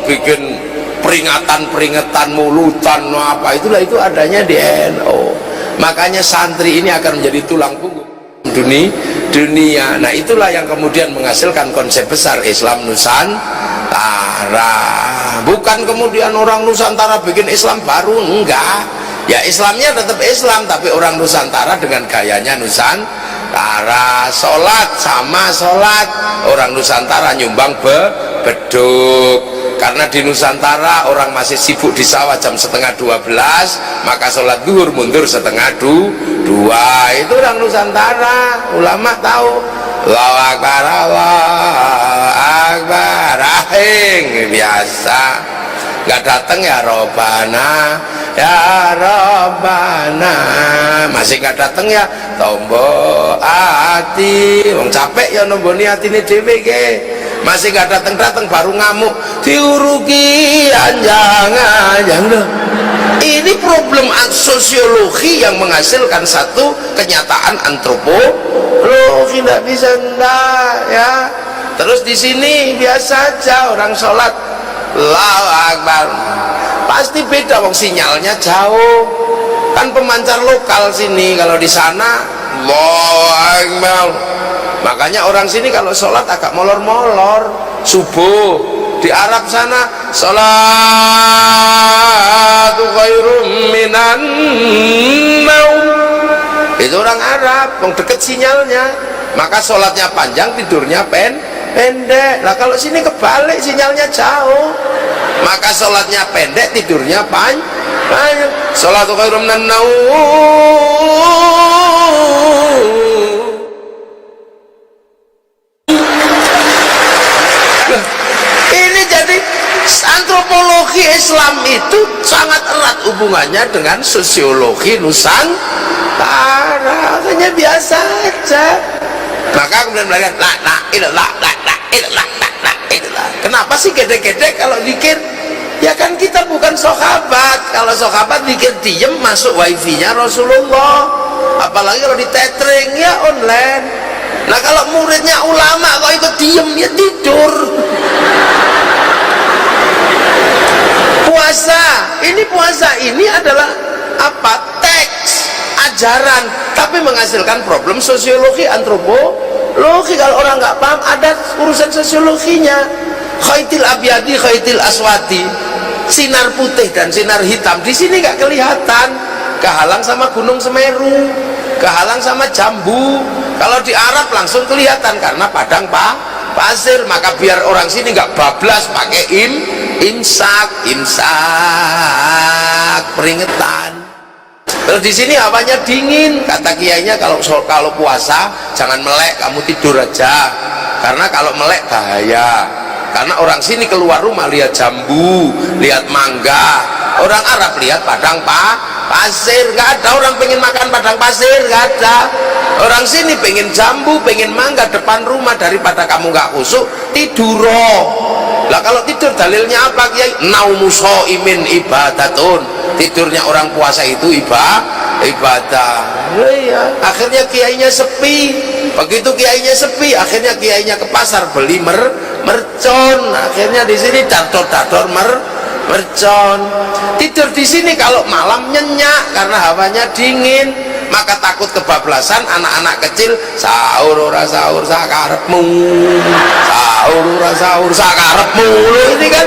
[SPEAKER 1] bikin peringatan mulutan apa, itulah itu adanya di NU. Makanya santri ini akan menjadi tulang punggung dunia. Nah itulah yang kemudian menghasilkan konsep besar Islam Nusantara. Bukan kemudian orang Nusantara bikin Islam baru, enggak. Ya Islamnya tetap Islam, tapi orang Nusantara dengan gayanya Nusantara. Sholat sama sholat, orang Nusantara nyumbang beduk. Karena di Nusantara orang masih sibuk di sawah jam 11:30, maka sholat zuhur mundur 11:30. Itu orang Nusantara. Ulama tahu. Allahu Akbar, Allahu Akbar, ahing biasa. Nggak datang ya Robbana, ya Robbana. Masih nggak datang ya tombo ati. Wong capek ya nomboni atine dhewe ge. Masih nggak datang baru ngamuk diuruki anjang loh. Ini problem sosiologi yang menghasilkan satu kenyataan antropologi. Tidak bisa enggak ya. Terus di sini biasa aja orang sholat Allahu Akbar, pasti beda, wong sinyalnya jauh kan, pemancar lokal sini. Kalau di sana Allahu Akbar. Makanya orang sini kalau sholat agak molor-molor. Subuh di Arab sana sholatu khairum minan naum. Itu orang Arab, yang deket sinyalnya, maka sholatnya panjang, tidurnya pendek. Lah kalau sini kebalik, sinyalnya jauh, maka sholatnya pendek, tidurnya panjang. Sholatu khairum minan naum. Antropologi Islam itu sangat erat hubungannya dengan sosiologi Nusantara. Makanya biasa aja. Maka kemudian belajar la ilallah. Kenapa sih gede-gede kalau zikir? Ya kan kita bukan sahabat. Kalau sahabat zikir diem, masuk wifi-nya Rasulullah. Apalagi kalau di tethering ya online. Nah kalau muridnya ulama kok ikut diem, ya tidur. Puasa ini adalah apa? Teks ajaran, tapi menghasilkan problem sosiologi, antropologi. Kalau orang nggak paham, ada urusan sosiologinya. khaitil abyadi khaitil aswati, sinar putih dan sinar hitam di sini nggak kelihatan, kehalang sama Gunung Semeru, kehalang sama jambu. Kalau di Arab langsung kelihatan karena padang pasir. Maka biar orang sini nggak bablas pakai imsak peringatan. Terus di sini hawanya dingin, kata kiainya kalau puasa jangan melek, kamu tidur aja, karena kalau melek bahaya. Karena orang sini keluar rumah lihat jambu, lihat mangga, orang Arab lihat padang pasir. Nggak ada orang pengen makan padang pasir, nggak ada. Orang sini pengen jambu, pengen mangga depan rumah, daripada kamu nggak khusuk tidur. Lah kalau tidur dalilnya apa kiai? Naumu shaimin ibadatun, tidurnya orang puasa itu ibadah. Ya, akhirnya kiainya sepi. Begitu kiainya sepi, akhirnya kiainya ke pasar beli mercon. Akhirnya di sini dator mercon. Tidur di sini kalau malam nyenyak karena hawanya dingin. Maka takut kebablasan, anak-anak kecil sahur ora sahur sakarepmu, sahur ora sahur sakarepmu. Ini kan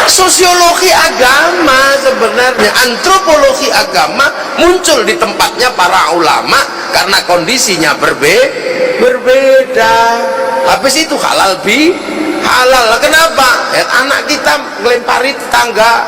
[SPEAKER 1] sosiologi agama sebenarnya, antropologi agama muncul di tempatnya para ulama karena kondisinya berbeda. Habis itu halal halal. Kenapa? Anak kita melempari tetangga